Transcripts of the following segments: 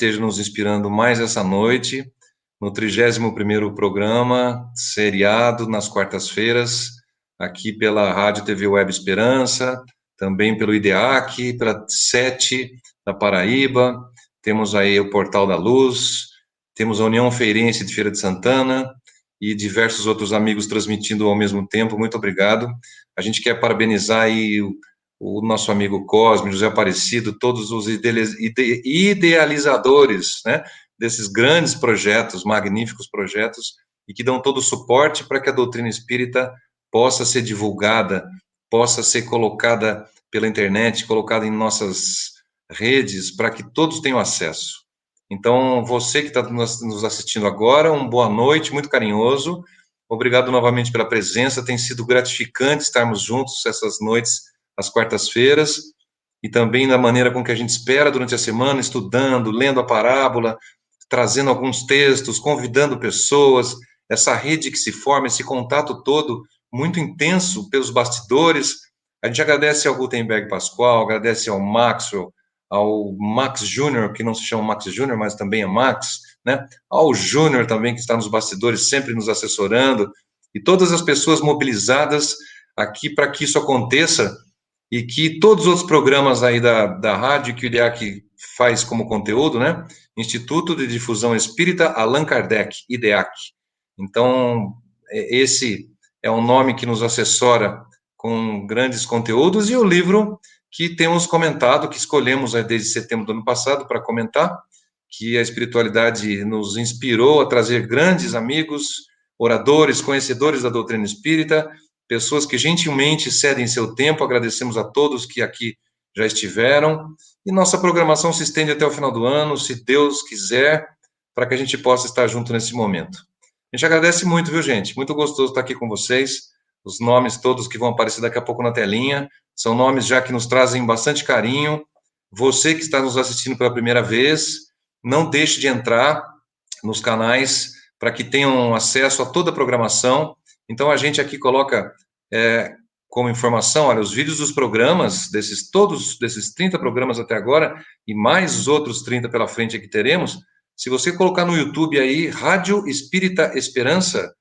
esteja nos inspirando mais essa noite, no 31º programa, seriado, nas quartas-feiras, aqui pela Rádio TV Web Esperança, também pelo IDEAC, pela 7 da Paraíba, temos aí o Portal da Luz, temos a União Feirense de Feira de Santana e diversos outros amigos transmitindo ao mesmo tempo. Muito obrigado. A gente quer parabenizar aí o nosso amigo Cosme, José Aparecido, todos os idealizadores, né, desses grandes projetos, magníficos projetos, e que dão todo o suporte para que a doutrina espírita possa ser divulgada, possa ser colocada pela internet, colocada em nossas redes, para que todos tenham acesso. Então, você que está nos assistindo agora, uma boa noite, muito carinhoso, obrigado novamente pela presença, tem sido gratificante estarmos juntos essas noites, às quartas-feiras, e também da maneira com que a gente espera durante a semana, estudando, lendo a parábola, trazendo alguns textos, convidando pessoas, essa rede que se forma, esse contato todo muito intenso pelos bastidores. A gente agradece ao Gutenberg Pascoal, agradece ao Maxwell, ao Max Júnior, que não se chama Max Júnior, mas também é Max, né? Ao Júnior também, que está nos bastidores, sempre nos assessorando, e todas as pessoas mobilizadas aqui para que isso aconteça, e que todos os outros programas aí da rádio que o IDEAC faz como conteúdo, né? Instituto de Difusão Espírita Allan Kardec, IDEAC. Então, esse é um nome que nos assessora com grandes conteúdos, e o livro que temos comentado, que escolhemos desde setembro do ano passado para comentar, que a espiritualidade nos inspirou a trazer grandes amigos, oradores, conhecedores da doutrina espírita, pessoas que gentilmente cedem seu tempo. Agradecemos a todos que aqui já estiveram, e nossa programação se estende até o final do ano, se Deus quiser, para que a gente possa estar junto nesse momento. A gente agradece muito, viu, gente? Muito gostoso estar aqui com vocês. Os nomes todos que vão aparecer daqui a pouco na telinha são nomes já que nos trazem bastante carinho. Você que está nos assistindo pela primeira vez, não deixe de entrar nos canais para que tenham acesso a toda a programação. Então, a gente aqui coloca como informação, olha, os vídeos dos programas, todos desses 30 programas até agora, e mais os outros 30 pela frente que teremos. Se você colocar no YouTube aí, Rádio Espírita Esperança,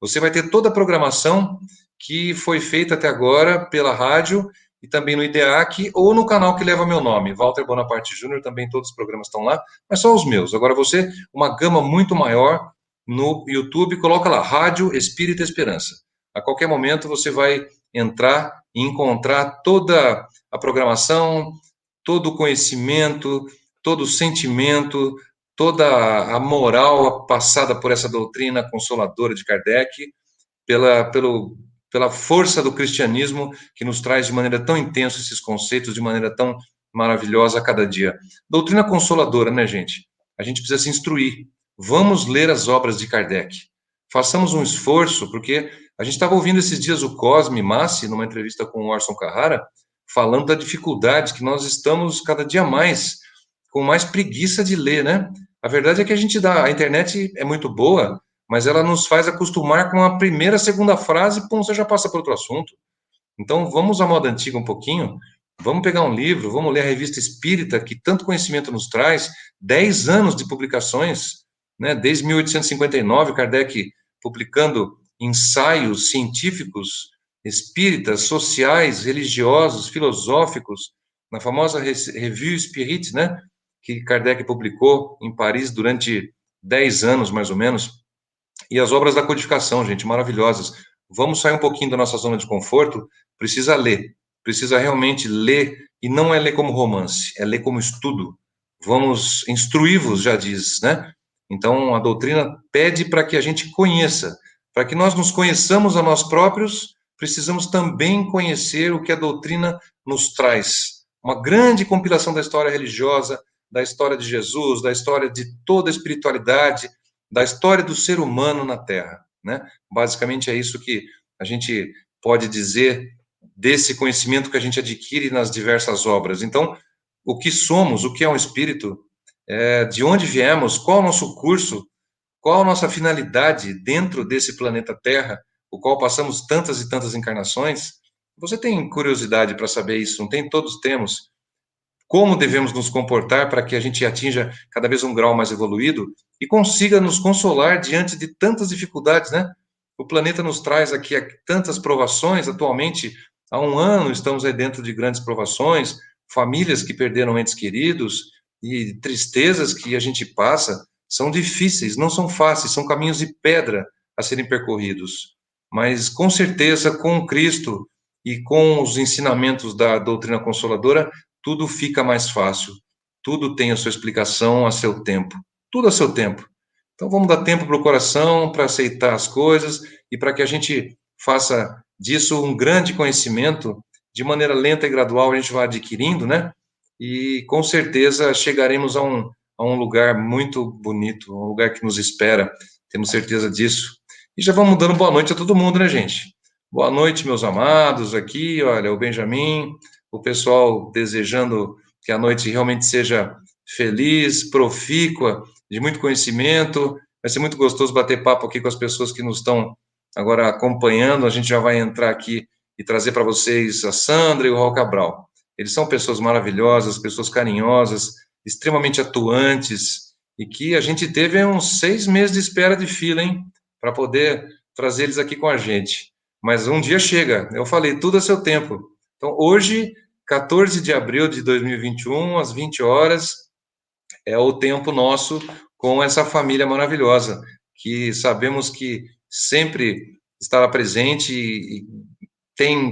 você vai ter toda a programação que foi feita até agora pela rádio, e também no IDEAC, ou no canal que leva meu nome, Walter Bonaparte Júnior, também todos os programas estão lá, mas só os meus. Agora você, uma gama muito maior no YouTube, coloca lá, Rádio Espírita Esperança. A qualquer momento você vai entrar e encontrar toda a programação, todo o conhecimento, todo o sentimento, toda a moral passada por essa doutrina consoladora de Kardec, pela força do cristianismo, que nos traz de maneira tão intensa esses conceitos, de maneira tão maravilhosa a cada dia. Doutrina consoladora, né, gente? A gente precisa se instruir. Vamos ler as obras de Kardec. Façamos um esforço, porque a gente estava ouvindo esses dias o Cosme Massi, numa entrevista com o Orson Carrara, falando da dificuldade que nós estamos cada dia mais, com mais preguiça de ler, né? A verdade é que a internet é muito boa, mas ela nos faz acostumar com a primeira, segunda frase, pum, você já passa para outro assunto. Então, vamos à moda antiga um pouquinho, vamos pegar um livro, vamos ler a Revista Espírita, que tanto conhecimento nos traz, 10 anos de publicações, né? Desde 1859, Kardec publicando ensaios científicos, espíritas, sociais, religiosos, filosóficos, na famosa Revue Spirit, né? Que Kardec publicou em Paris durante 10 anos, mais ou menos. E as obras da codificação, gente, maravilhosas. Vamos sair um pouquinho da nossa zona de conforto, precisa realmente ler, e não é ler como romance, é ler como estudo. Vamos instruí-vos, já diz, né? Então, a doutrina pede para que a gente conheça, para que nós nos conheçamos a nós próprios, precisamos também conhecer o que a doutrina nos traz. Uma grande compilação da história religiosa, da história de Jesus, da história de toda a espiritualidade, da história do ser humano na Terra, né? Basicamente é isso que a gente pode dizer desse conhecimento que a gente adquire nas diversas obras. Então, o que somos, o que é um espírito, de onde viemos, qual é o nosso curso, qual a nossa finalidade dentro desse planeta Terra, o qual passamos tantas e tantas encarnações. Você tem curiosidade para saber isso, não tem? Todos temos. como devemos nos comportar para que a gente atinja cada vez um grau mais evoluído e consiga nos consolar diante de tantas dificuldades, né? O planeta nos traz aqui tantas provações, atualmente, há um ano estamos aí dentro de grandes provações, famílias que perderam entes queridos e tristezas que a gente passa, são difíceis, não são fáceis, são caminhos de pedra a serem percorridos. Mas, com certeza, com Cristo e com os ensinamentos da doutrina consoladora, tudo fica mais fácil. Tudo tem a sua explicação a seu tempo. Tudo a seu tempo. Então, vamos dar tempo para o coração, para aceitar as coisas e para que a gente faça disso um grande conhecimento, de maneira lenta e gradual a gente vai adquirindo, né? E com certeza chegaremos a um lugar muito bonito, um lugar que nos espera, temos certeza disso. E já vamos dando boa noite a todo mundo, né, gente? Boa noite, meus amados, aqui, olha, o Benjamin, o pessoal desejando que a noite realmente seja feliz, profícua, de muito conhecimento. Vai ser muito gostoso bater papo aqui com as pessoas que nos estão agora acompanhando. A gente já vai entrar aqui e trazer para vocês a Sandra e o Raul Cabral. Eles são pessoas maravilhosas, pessoas carinhosas, extremamente atuantes, e que a gente teve uns 6 meses de espera de fila, hein, para poder trazer eles aqui com a gente. Mas um dia chega, eu falei, tudo a seu tempo. Então, hoje, 14 de abril de 2021, às 20 horas, é o tempo nosso com essa família maravilhosa, que sabemos que sempre estará presente e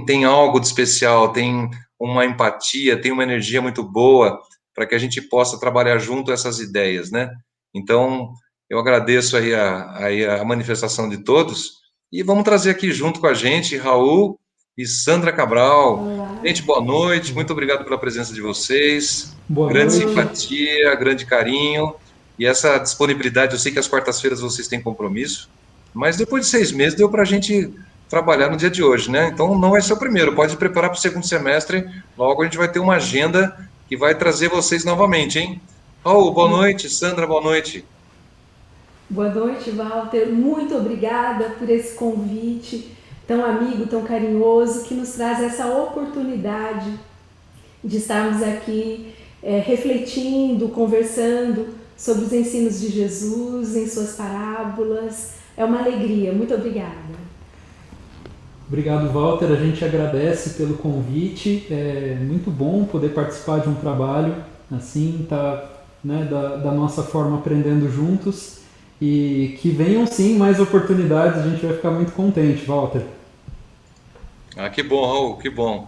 tem algo de especial, tem uma empatia, tem uma energia muito boa para que a gente possa trabalhar junto essas ideias, né? Então, eu agradeço aí a manifestação de todos e vamos trazer aqui junto com a gente Raul e Sandra Cabral. Olá, Gente, boa noite, muito obrigado pela presença de vocês, Boa grande noite. simpatia, grande carinho e essa disponibilidade. Eu sei que às quartas-feiras vocês têm compromisso, mas depois de 6 meses deu para a gente trabalhar no dia de hoje, né? Então não vai ser o primeiro, pode preparar para o segundo semestre. Logo a gente vai ter uma agenda que vai trazer vocês novamente, hein? Raul, boa noite. Sandra, boa noite. boa noite, Walter. Muito obrigada por esse convite tão amigo, tão carinhoso, que nos traz essa oportunidade de estarmos aqui refletindo, conversando sobre os ensinos de Jesus, em suas parábolas. É uma alegria. Muito obrigada. Obrigado, Walter. A gente agradece pelo convite. É muito bom poder participar de um trabalho assim, tá, né, da nossa forma aprendendo juntos. E que venham sim mais oportunidades, a gente vai ficar muito contente, Walter. Ah, que bom, Raul, que bom.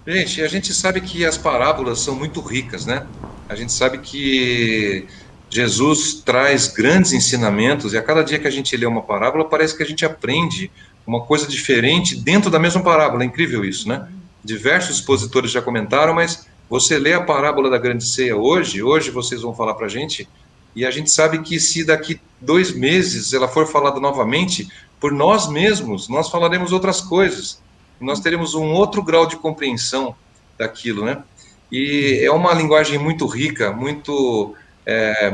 Gente, a gente sabe que as parábolas são muito ricas, né? A gente sabe que Jesus traz grandes ensinamentos e a cada dia que a gente lê uma parábola, parece que a gente aprende uma coisa diferente dentro da mesma parábola. É incrível isso, né? Diversos expositores já comentaram, mas você lê a parábola da grande ceia hoje vocês vão falar para a gente, e a gente sabe que se daqui 2 meses ela for falada novamente, por nós mesmos, nós falaremos outras coisas nós teremos um outro grau de compreensão daquilo, né? E é uma linguagem muito rica, muito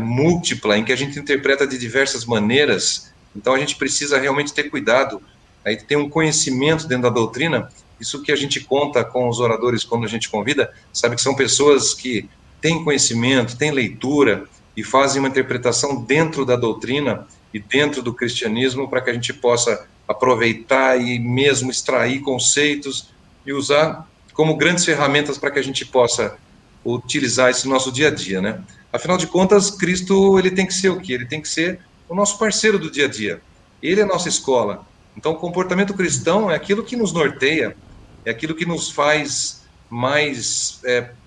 múltipla, em que a gente interpreta de diversas maneiras. Então a gente precisa realmente ter cuidado, aí tem um conhecimento dentro da doutrina. Isso que a gente conta com os oradores quando a gente convida, sabe que são pessoas que têm conhecimento, têm leitura e fazem uma interpretação dentro da doutrina e dentro do cristianismo para que a gente possa aproveitar e mesmo extrair conceitos e usar como grandes ferramentas para que a gente possa utilizar isso no nosso dia a dia, né? Afinal de contas, Cristo, ele tem que ser o quê? Ele tem que ser o nosso parceiro do dia a dia. Ele é a nossa escola. Então, o comportamento cristão é aquilo que nos norteia, é aquilo que nos faz mais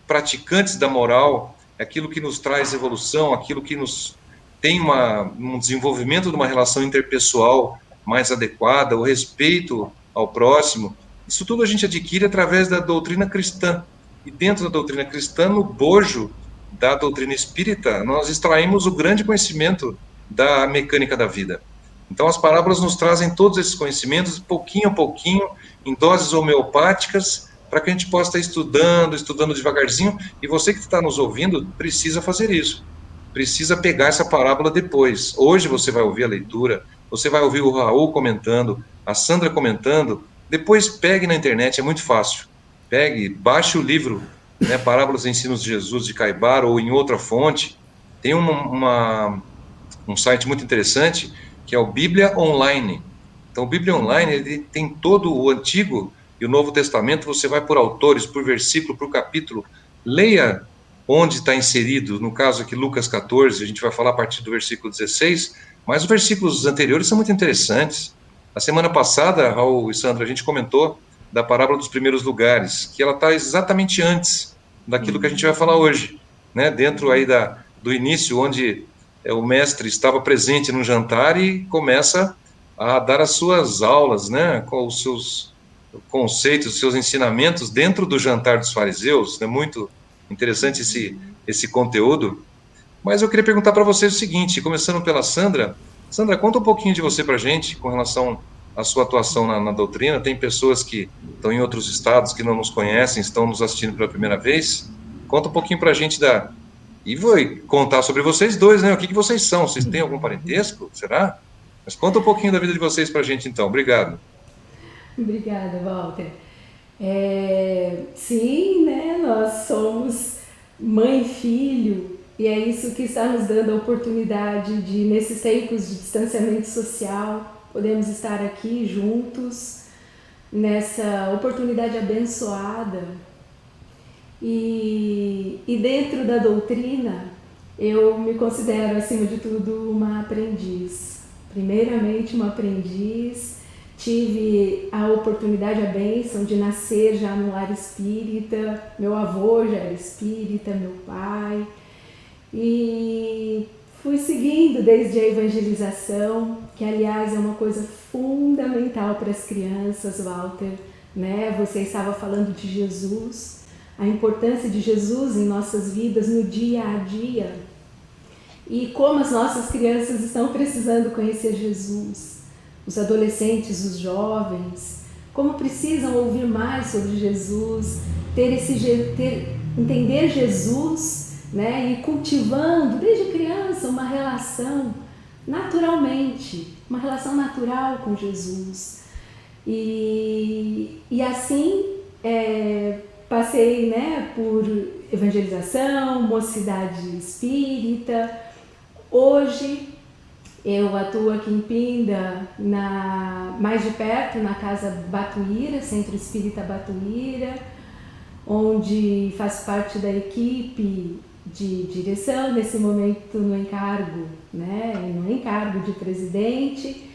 praticantes da moral, é aquilo que nos traz evolução, aquilo que nos tem um desenvolvimento de uma relação interpessoal mais adequada, o respeito ao próximo. Isso tudo a gente adquire através da doutrina cristã. E dentro da doutrina cristã, no bojo da doutrina espírita, nós extraímos o grande conhecimento da mecânica da vida. Então, as parábolas nos trazem todos esses conhecimentos, pouquinho a pouquinho, em doses homeopáticas, para que a gente possa estar estudando devagarzinho. E você que está nos ouvindo, precisa fazer isso. Precisa pegar essa parábola depois. Hoje você vai ouvir a leitura, você vai ouvir o Raul comentando, a Sandra comentando. Depois pegue na internet, é muito fácil. Pegue, baixe o livro né, Parábolas e Ensinos de Jesus de Caibar, ou em outra fonte, tem um site muito interessante, que é o Bíblia Online. Então, o Bíblia Online, ele tem todo o Antigo e o Novo Testamento, você vai por autores, por versículo, por capítulo, leia onde está inserido, no caso aqui, Lucas 14, a gente vai falar a partir do versículo 16, mas os versículos anteriores são muito interessantes. A semana passada, Raul e Sandra, a gente comentou da parábola dos primeiros lugares, que ela está exatamente antes daquilo que a gente vai falar hoje, né? Dentro aí do início, onde o mestre estava presente no jantar e começa a dar as suas aulas, né? Com os seus conceitos, os seus ensinamentos dentro do jantar dos fariseus. É muito interessante esse conteúdo. Mas eu queria perguntar para vocês o seguinte, começando pela Sandra. Sandra, conta um pouquinho de você para a gente com relação à sua atuação na doutrina. Tem pessoas que estão em outros estados que não nos conhecem, estão nos assistindo pela primeira vez. Conta um pouquinho para a gente e vou contar sobre vocês dois, né? O que vocês são? Vocês têm algum parentesco? Será? Mas conta um pouquinho da vida de vocês para a gente, então. Obrigado. Obrigada, Walter. Sim, né? Nós somos mãe e filho, e é isso que está nos dando a oportunidade de, nesses tempos de distanciamento social, podemos estar aqui juntos, nessa oportunidade abençoada. E dentro da doutrina, eu me considero, acima de tudo, uma aprendiz. Primeiramente, uma aprendiz. Tive a oportunidade, a bênção de nascer já no lar espírita. Meu avô já era espírita, meu pai. E fui seguindo desde a evangelização, que aliás é uma coisa fundamental para as crianças, Walter, né? Você estava falando de Jesus, a importância de Jesus em nossas vidas no dia a dia e como as nossas crianças estão precisando conhecer Jesus, os adolescentes, os jovens, como precisam ouvir mais sobre Jesus, entender Jesus, né, e cultivando desde criança uma relação naturalmente, uma relação natural com Jesus. E assim passei, né, por evangelização, mocidade espírita. Hoje eu atuo aqui em Pinda, mais de perto, na Casa Batuíra, Centro Espírita Batuíra, onde faço parte da equipe de direção, nesse momento no encargo, né, no encargo de presidente,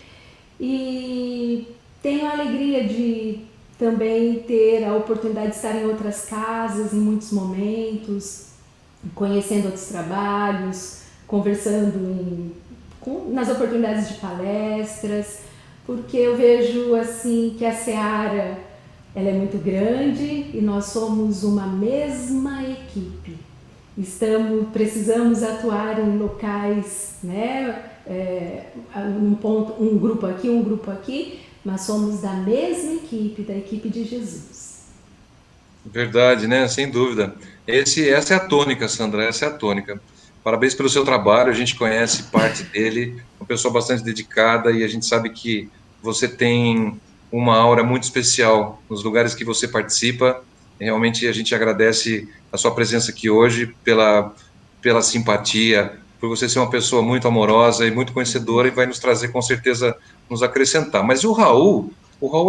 e tenho a alegria de também ter a oportunidade de estar em outras casas em muitos momentos, conhecendo outros trabalhos, conversando nas oportunidades de palestras, porque eu vejo assim que a seara ela é muito grande e nós somos uma mesma equipe. Precisamos atuar em locais, né, um grupo aqui, mas somos da mesma equipe, da equipe de Jesus. Verdade, né? Sem dúvida. Essa é a tônica, Sandra, essa é a tônica. Parabéns pelo seu trabalho, a gente conhece parte dele, uma pessoa bastante dedicada e a gente sabe que você tem uma aura muito especial nos lugares que você participa. Realmente a gente agradece a sua presença aqui hoje, pela simpatia, por você ser uma pessoa muito amorosa e muito conhecedora e vai nos trazer, com certeza, nos acrescentar. Mas o Raul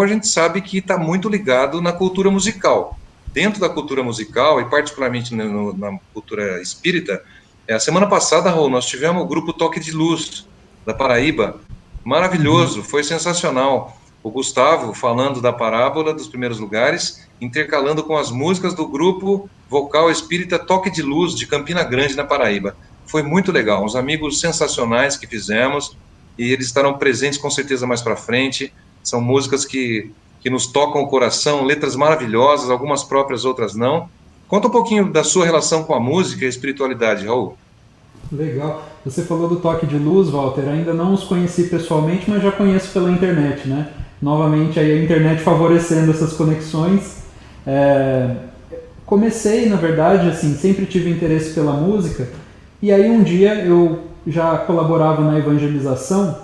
a gente sabe que está muito ligado na cultura musical. Dentro da cultura musical, e particularmente na cultura espírita, a semana passada, Raul, nós tivemos o grupo Toque de Luz, da Paraíba. Maravilhoso, foi sensacional. O Gustavo falando da parábola dos primeiros lugares, intercalando com as músicas do grupo vocal espírita Toque de Luz, de Campina Grande, na Paraíba. Foi muito legal, uns amigos sensacionais que fizemos, e eles estarão presentes com certeza mais para frente. São músicas que nos tocam o coração, letras maravilhosas, algumas próprias, outras não. Conta um pouquinho da sua relação com a música e a espiritualidade, Raul. Legal. Você falou do Toque de Luz, Walter. Ainda não os conheci pessoalmente, mas já conheço pela internet, né? Novamente aí a internet favorecendo essas conexões. Comecei, na verdade, assim, sempre tive interesse pela música. E aí um dia eu já colaborava na evangelização.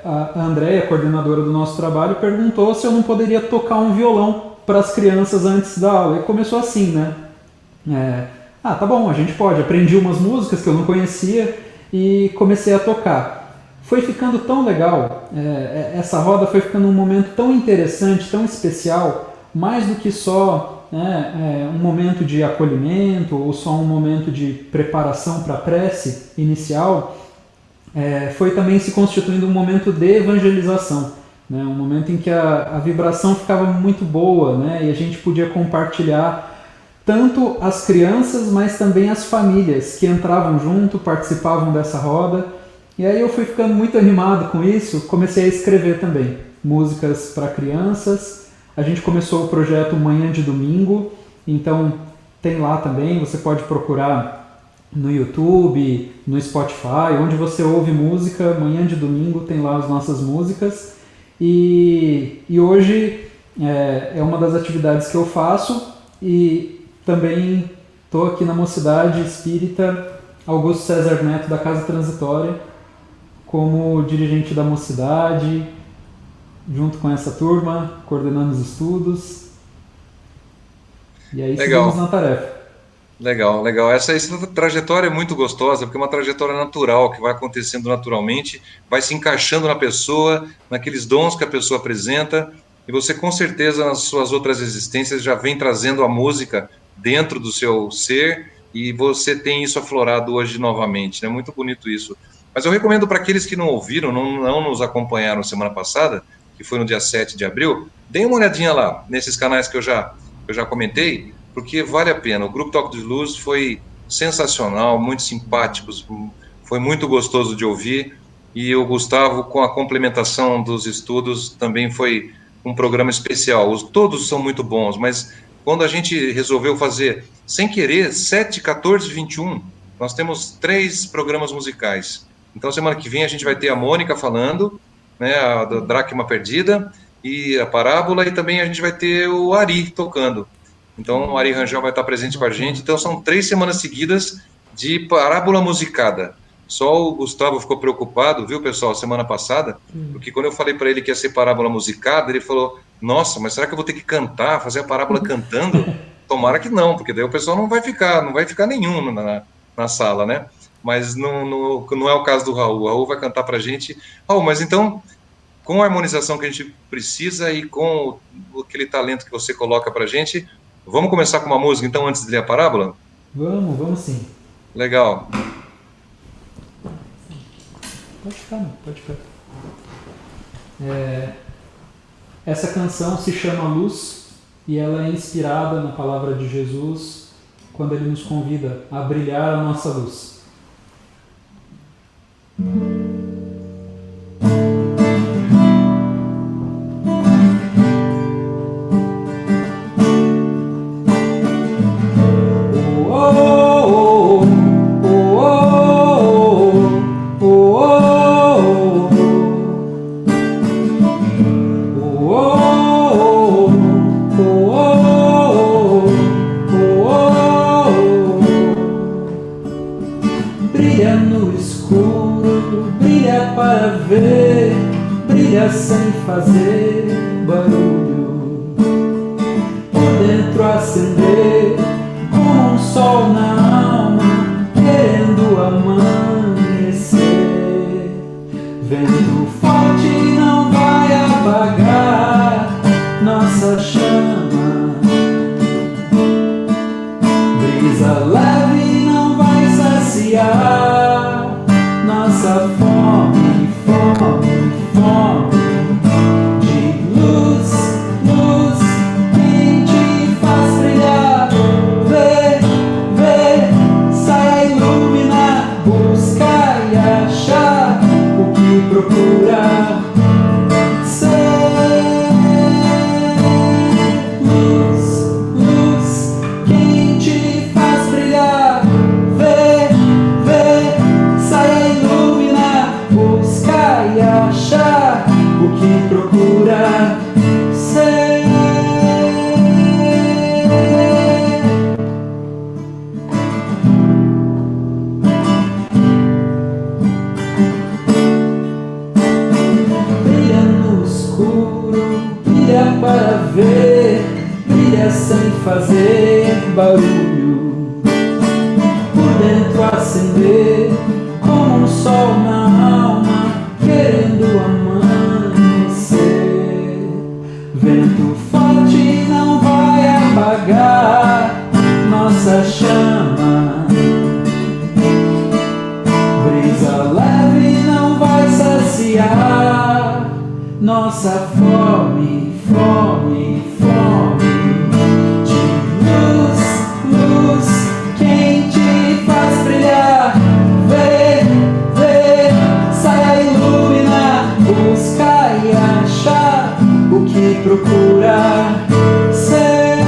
A Andréia, coordenadora do nosso trabalho, perguntou se eu não poderia tocar um violão para as crianças antes da aula. E começou assim, né? Tá bom, a gente pode. Aprendi umas músicas que eu não conhecia e comecei a tocar. Foi ficando tão legal, essa roda foi ficando um momento tão interessante, tão especial, mais do que só um momento de acolhimento ou só um momento de preparação para a prece inicial, foi também se constituindo um momento de evangelização, né? Um momento em que a vibração ficava muito boa, né? E a gente podia compartilhar tanto as crianças, mas também as famílias que entravam junto, participavam dessa roda. E aí eu fui ficando muito animado com isso, comecei a escrever também músicas para crianças. A gente começou o projeto Manhã de Domingo, então tem lá também, você pode procurar no YouTube, no Spotify, onde você ouve música, Manhã de Domingo tem lá as nossas músicas. E hoje é uma das atividades que eu faço, e também estou aqui na Mocidade Espírita Augusto César Neto da Casa Transitória, como dirigente da Mocidade, junto com essa turma, coordenando os estudos. E aí seguimos na tarefa. Legal, legal. Essa trajetória é muito gostosa, porque é uma trajetória natural, que vai acontecendo naturalmente, vai se encaixando na pessoa, naqueles dons que a pessoa apresenta, e você com certeza nas suas outras existências já vem trazendo a música dentro do seu ser, e você tem isso aflorado hoje novamente, né? Muito bonito isso. Mas eu recomendo para aqueles que não ouviram, não nos acompanharam semana passada, que foi no dia 7 de abril, deem uma olhadinha lá, nesses canais que eu já comentei, porque vale a pena. O Grupo Toque de Luz foi sensacional, muito simpáticos, foi muito gostoso de ouvir, e o Gustavo, com a complementação dos estudos, também foi um programa especial. Todos são muito bons, mas quando a gente resolveu fazer, sem querer, 7, 14, 21, nós temos 3 programas musicais. Então, semana que vem a gente vai ter a Mônica falando, né, a Dracma Perdida, e a Parábola, e também a gente vai ter o Ari tocando. Então, o Ari Rangel vai estar presente com a gente. Então, são 3 semanas seguidas de parábola musicada. Só o Gustavo ficou preocupado, viu, pessoal, semana passada, porque quando eu falei para ele que ia ser parábola musicada, ele falou, nossa, mas será que eu vou ter que cantar, fazer a parábola cantando? Tomara que não, porque daí o pessoal não vai ficar nenhum na sala, né? Mas não é o caso do Raul. O Raul vai cantar para a gente. Raul, mas então, com a harmonização que a gente precisa e com aquele talento que você coloca para a gente, vamos começar com uma música, então, antes de ler a parábola? Vamos sim. Legal. Pode ficar. Essa canção se chama Luz, e ela é inspirada na palavra de Jesus, quando ele nos convida a brilhar a nossa luz. Brilha no escuro, brilha para ver, brilha sem fazer barulho. Por dentro acender como um sol na alma, querendo amanhecer. Vento forte não vai apagar nossa chama, brisa leve não vai saciar nossa fome, fome, fome de luz, luz que te faz brilhar. Vê, vê, sai iluminar, buscar e achar o que procurar. fazer barulho, por dentro acender como um sol na alma, querendo amanhecer. Vento forte não vai apagar nossa chama, brisa leve não vai saciar nossa fome, fome, fome. De luz, luz, quem te faz brilhar, vê, vê, sai iluminar, busca e achar o que procura ser.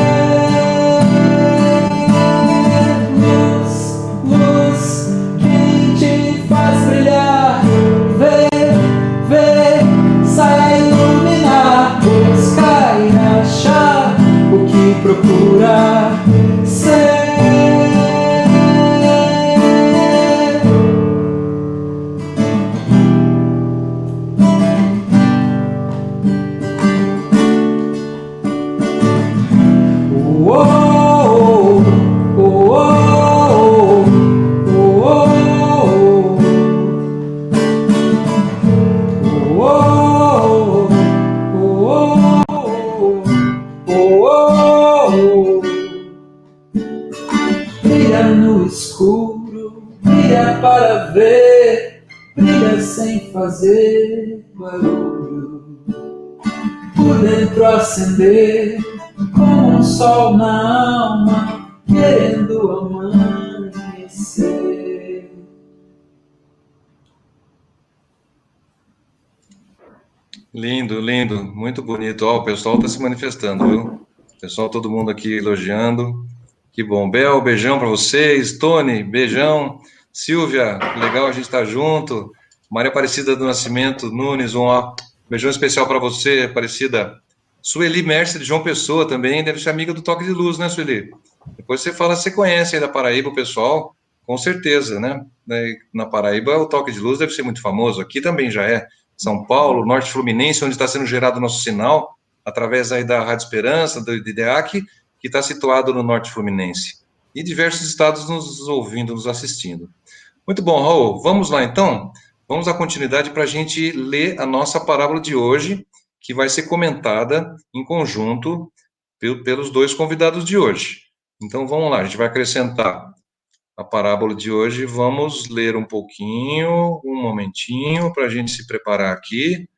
Luz, luz, quem te faz brilhar, vê, vê, sai iluminar, busca e achar o que procura ser. Brilha no escuro, brilha para ver, brilha sem fazer barulho, por dentro acender como um sol na alma, querendo amanhecer. Lindo, lindo, muito bonito. Ó, o pessoal está se manifestando, viu? Pessoal, todo mundo aqui elogiando. Que bom. Bel, beijão para vocês. Tony, beijão. Silvia, legal a gente estar junto. Maria Aparecida do Nascimento Nunes, beijão especial para você, Aparecida. Sueli Mestre de João Pessoa também, deve ser amiga do Toque de Luz, né, Sueli? Depois você fala se você conhece aí da Paraíba o pessoal, com certeza, né? Na Paraíba o Toque de Luz deve ser muito famoso, aqui também já é. São Paulo, Norte Fluminense, onde está sendo gerado o nosso sinal, através aí da Rádio Esperança, do IDEAC, que está situado no Norte Fluminense. E diversos estados nos ouvindo, nos assistindo. Muito bom, Raul. Vamos lá, então? Vamos dar continuidade para a gente ler a nossa parábola de hoje, que vai ser comentada em conjunto pelos dois convidados de hoje. Então, vamos lá. A gente vai acrescentar a parábola de hoje. Vamos ler um pouquinho, um momentinho, para a gente se preparar aqui.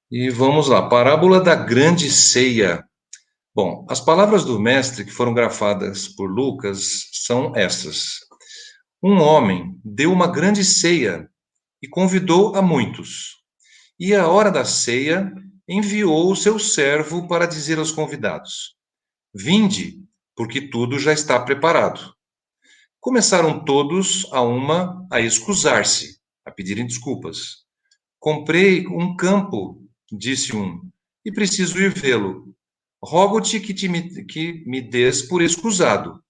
E vamos lá. Parábola da grande ceia. Bom, as palavras do mestre que foram grafadas por Lucas são essas. Um homem deu uma grande ceia e convidou a muitos. E à hora da ceia, enviou o seu servo para dizer aos convidados: Vinde, porque tudo já está preparado. Começaram todos a excusar-se, a pedirem desculpas. Comprei um campo, disse um, e preciso ir vê-lo. Rogo-te que me des por escusado.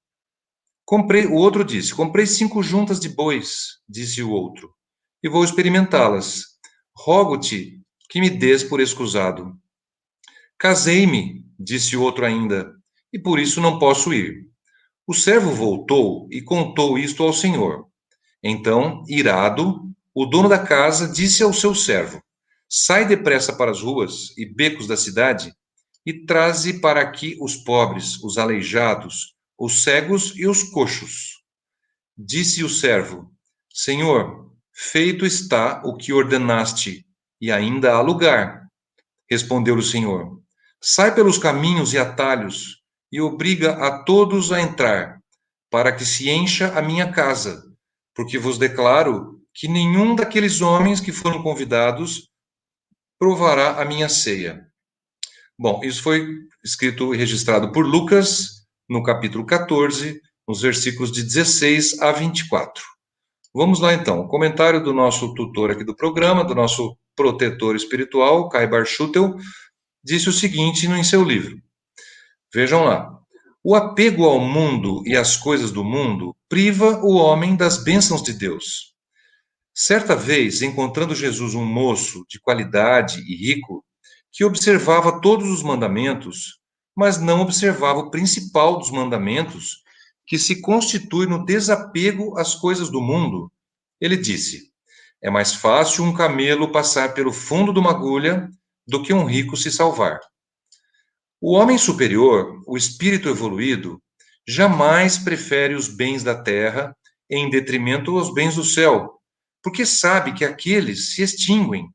O outro disse: Comprei 5 juntas de bois, disse o outro, e vou experimentá-las. Rogo-te que me des por escusado. Casei-me, disse o outro ainda, e por isso não posso ir. O servo voltou e contou isto ao senhor. Então, irado, o dono da casa disse ao seu servo: Sai depressa para as ruas e becos da cidade e traze para aqui os pobres, os aleijados, os cegos e os coxos. Disse o servo: Senhor, feito está o que ordenaste, e ainda há lugar. Respondeu o Senhor: Sai pelos caminhos e atalhos e obriga a todos a entrar, para que se encha a minha casa, porque vos declaro que nenhum daqueles homens que foram convidados provará a minha ceia. Bom, isso foi escrito e registrado por Lucas, no capítulo 14, nos versículos de 16 a 24. Vamos lá, então. O comentário do nosso tutor aqui do programa, do nosso protetor espiritual, Kai Bar Schutel, disse o seguinte em seu livro. Vejam lá. O apego ao mundo e às coisas do mundo priva o homem das bênçãos de Deus. Certa vez, encontrando Jesus um moço de qualidade e rico, que observava todos os mandamentos, mas não observava o principal dos mandamentos, que se constitui no desapego às coisas do mundo. Ele disse: é mais fácil um camelo passar pelo fundo de uma agulha do que um rico se salvar. O homem superior, o espírito evoluído, jamais prefere os bens da terra em detrimento aos bens do céu, porque sabe que aqueles se extinguem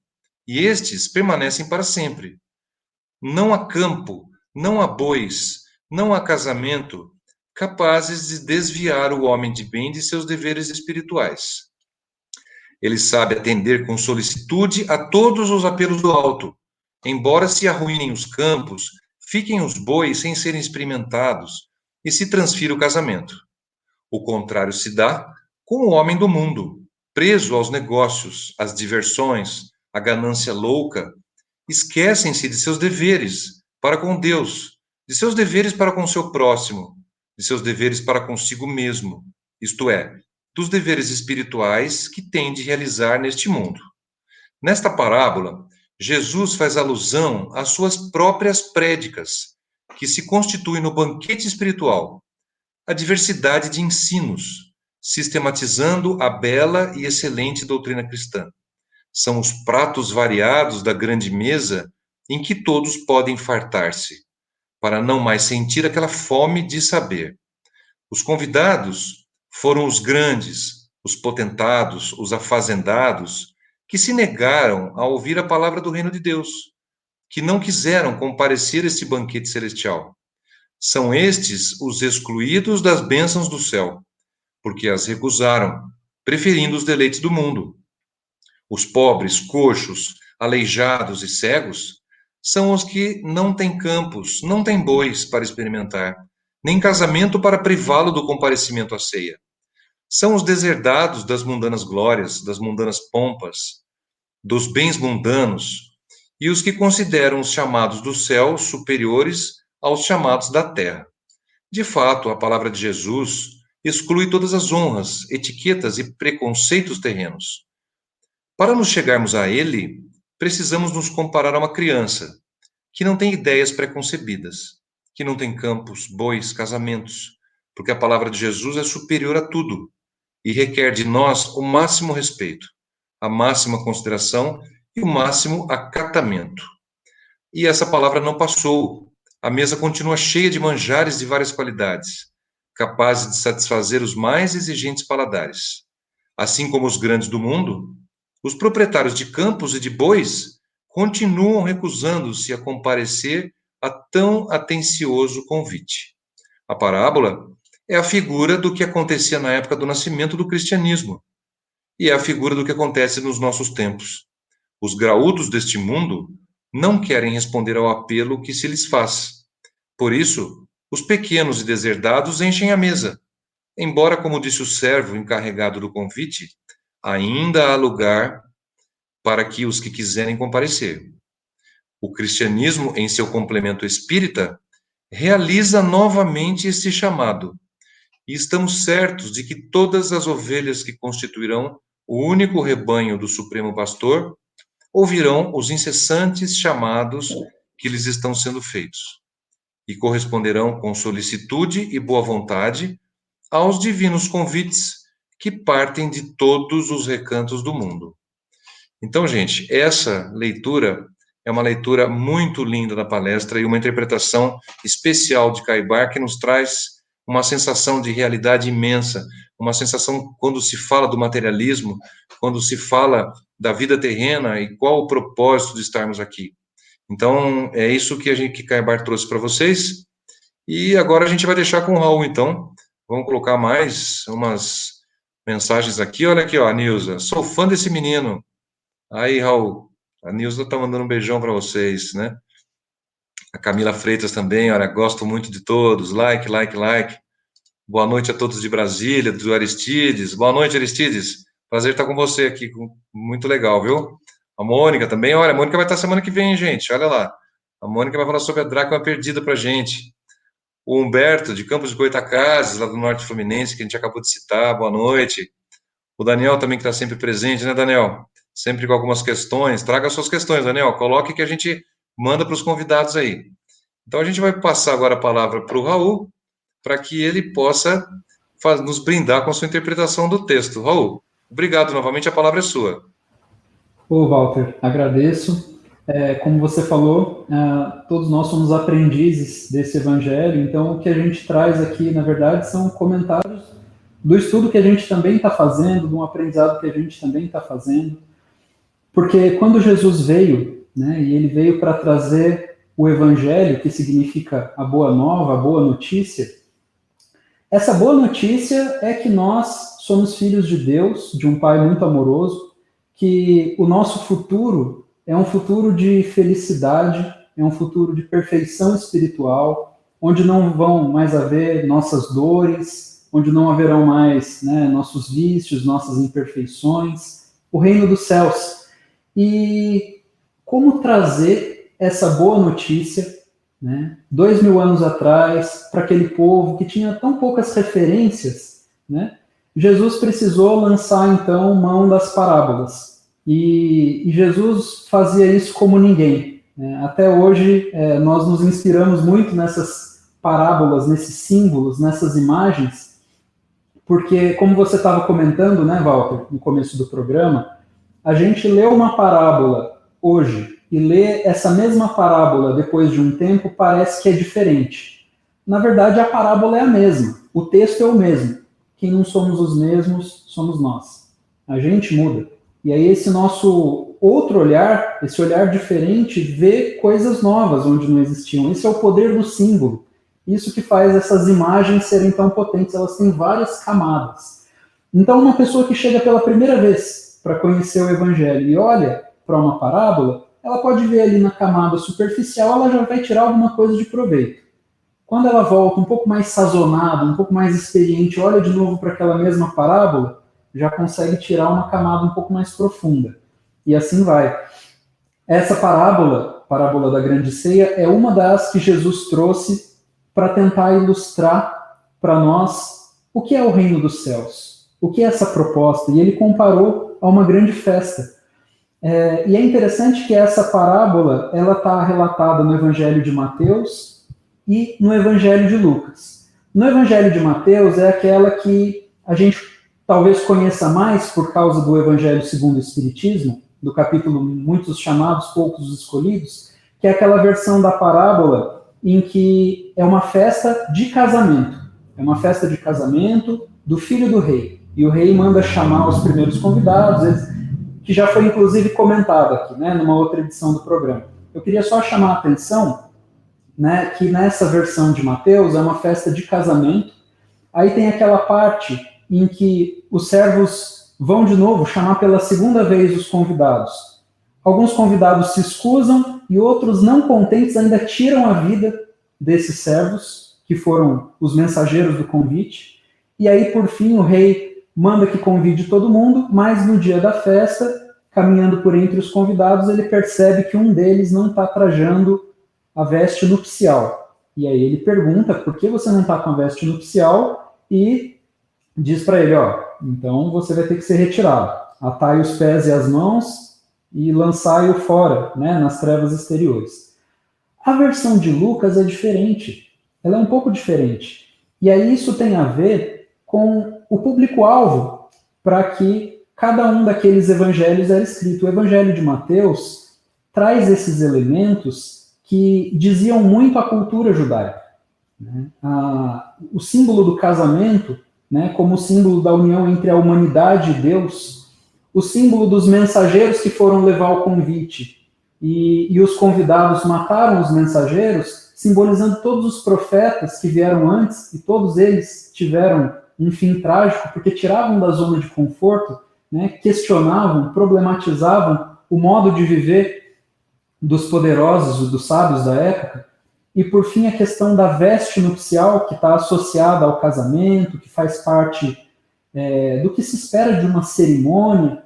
e estes permanecem para sempre. Não há campo, não há bois, não há casamento capazes de desviar o homem de bem de seus deveres espirituais. Ele sabe atender com solicitude a todos os apelos do alto. Embora se arruinem os campos, fiquem os bois sem serem experimentados e se transfira o casamento. O contrário se dá com o homem do mundo, preso aos negócios, às diversões, à ganância louca. Esquecem-se de seus deveres para com Deus, de seus deveres para com seu próximo, de seus deveres para consigo mesmo, isto é, dos deveres espirituais que tem de realizar neste mundo. Nesta parábola, Jesus faz alusão às suas próprias prédicas, que se constituem no banquete espiritual, a diversidade de ensinos, sistematizando a bela e excelente doutrina cristã. São os pratos variados da grande mesa em que todos podem fartar-se, para não mais sentir aquela fome de saber. Os convidados foram os grandes, os potentados, os afazendados, que se negaram a ouvir a palavra do reino de Deus, que não quiseram comparecer a este banquete celestial. São estes os excluídos das bênçãos do céu, porque as recusaram, preferindo os deleites do mundo. Os pobres, coxos, aleijados e cegos são os que não têm campos, não têm bois para experimentar, nem casamento para privá-lo do comparecimento à ceia. São os deserdados das mundanas glórias, das mundanas pompas, dos bens mundanos, e os que consideram os chamados do céu superiores aos chamados da terra. De fato, a palavra de Jesus exclui todas as honras, etiquetas e preconceitos terrenos. Para nos chegarmos a ele, precisamos nos comparar a uma criança que não tem ideias preconcebidas, que não tem campos, bois, casamentos, porque a palavra de Jesus é superior a tudo e requer de nós o máximo respeito, a máxima consideração e o máximo acatamento. E essa palavra não passou. A mesa continua cheia de manjares de várias qualidades, capazes de satisfazer os mais exigentes paladares. Assim como os grandes do mundo, os proprietários de campos e de bois continuam recusando-se a comparecer a tão atencioso convite. A parábola é a figura do que acontecia na época do nascimento do cristianismo e é a figura do que acontece nos nossos tempos. Os graúdos deste mundo não querem responder ao apelo que se lhes faz. Por isso, os pequenos e deserdados enchem a mesa, embora, como disse o servo encarregado do convite, ainda há lugar para que os que quiserem comparecer. O cristianismo, em seu complemento espírita, realiza novamente este chamado, e estamos certos de que todas as ovelhas que constituirão o único rebanho do Supremo Pastor ouvirão os incessantes chamados que lhes estão sendo feitos e corresponderão com solicitude e boa vontade aos divinos convites que partem de todos os recantos do mundo. Então, gente, essa leitura é uma leitura muito linda da palestra e uma interpretação especial de Caibar que nos traz uma sensação de realidade imensa, uma sensação quando se fala do materialismo, quando se fala da vida terrena e qual o propósito de estarmos aqui. Então, é isso que Caibar trouxe para vocês. E agora a gente vai deixar com o Raul, então. Vamos colocar mais umas mensagens aqui. Olha aqui, ó, a Nilza. Sou fã desse menino. Aí, Raul, a Nilza tá mandando um beijão para vocês, né? A Camila Freitas também, olha, gosto muito de todos. Like, like, like. Boa noite a todos de Brasília, do Aristides. Boa noite, Aristides. Prazer estar com você aqui. Muito legal, viu? A Mônica também. Olha, a Mônica vai estar semana que vem, gente. Olha lá. A Mônica vai falar sobre a Drácula Perdida pra gente. O Humberto, de Campos de Goytacazes, lá do Norte Fluminense, que a gente acabou de citar. Boa noite. O Daniel também, que está sempre presente, né, Daniel? Sempre com algumas questões. Traga suas questões, Daniel. Coloque que a gente manda para os convidados aí. Então a gente vai passar agora a palavra para o Raul, para que ele possa nos brindar com a sua interpretação do texto. Raul, obrigado novamente, a palavra é sua. Ô, Walter, agradeço. Como você falou, todos nós somos aprendizes desse evangelho, então o que a gente traz aqui, na verdade, são comentários do estudo que a gente também está fazendo, de um aprendizado que a gente também está fazendo. Porque quando Jesus veio, né, e ele veio para trazer o evangelho, que significa a boa nova, a boa notícia, essa boa notícia é que nós somos filhos de Deus, de um Pai muito amoroso, que o nosso futuro é um futuro de felicidade, é um futuro de perfeição espiritual, onde não vão mais haver nossas dores, onde não haverão mais, né, nossos vícios, nossas imperfeições, o reino dos céus. E como trazer essa boa notícia, né, 2000 anos atrás, para aquele povo que tinha tão poucas referências, né? Jesus precisou lançar, então, mão das parábolas. E Jesus fazia isso como ninguém. Né? Até hoje, nós nos inspiramos muito nessas parábolas, nesses símbolos, nessas imagens, porque, como você estava comentando, né, Walter, no começo do programa, a gente lê uma parábola hoje e lê essa mesma parábola depois de um tempo, parece que é diferente. Na verdade, a parábola é a mesma, o texto é o mesmo. Quem não somos os mesmos, somos nós. A gente muda. E aí esse nosso outro olhar, esse olhar diferente, vê coisas novas onde não existiam. Esse é o poder do símbolo. Isso que faz essas imagens serem tão potentes. Elas têm várias camadas. Então, uma pessoa que chega pela primeira vez para conhecer o Evangelho e olha para uma parábola, ela pode ver ali na camada superficial, ela já vai tirar alguma coisa de proveito. Quando ela volta um pouco mais sazonada, um pouco mais experiente, olha de novo para aquela mesma parábola, já consegue tirar uma camada um pouco mais profunda. E assim vai. Essa parábola, parábola da grande ceia, é uma das que Jesus trouxe para tentar ilustrar para nós o que é o reino dos céus, o que é essa proposta. E ele comparou a uma grande festa. E é interessante que essa parábola ela está relatada no Evangelho de Mateus e no Evangelho de Lucas. No Evangelho de Mateus é aquela que a gente talvez conheça mais por causa do Evangelho segundo o Espiritismo, do capítulo Muitos Chamados, Poucos Escolhidos, que é aquela versão da parábola em que é uma festa de casamento. É uma festa de casamento do filho do rei. E o rei manda chamar os primeiros convidados, que já foi inclusive comentado aqui, né, numa outra edição do programa. Eu queria só chamar a atenção, né, que nessa versão de Mateus é uma festa de casamento. Aí tem aquela parte em que os servos vão de novo chamar pela segunda vez os convidados. Alguns convidados se escusam e outros, não contentes, ainda tiram a vida desses servos, que foram os mensageiros do convite. E aí, por fim, o rei manda que convide todo mundo, mas no dia da festa, caminhando por entre os convidados, ele percebe que um deles não está trajando a veste nupcial. E aí ele pergunta, por que você não está com a veste nupcial? E diz para ele, então você vai ter que ser retirado. Atai os pés e as mãos e lançai-o fora, né, nas trevas exteriores. A versão de Lucas é diferente. Ela é um pouco diferente. E aí isso tem a ver com o público-alvo para que cada um daqueles evangelhos era escrito. O evangelho de Mateus traz esses elementos que diziam muito a cultura judaica. Né? O símbolo do casamento, né, como símbolo da união entre a humanidade e Deus, o símbolo dos mensageiros que foram levar o convite e os convidados mataram os mensageiros, simbolizando todos os profetas que vieram antes, e todos eles tiveram um fim trágico, porque tiravam da zona de conforto, né, questionavam, problematizavam o modo de viver dos poderosos, dos sábios da época. E, por fim, a questão da veste nupcial, que está associada ao casamento, que faz parte do que se espera de uma cerimônia.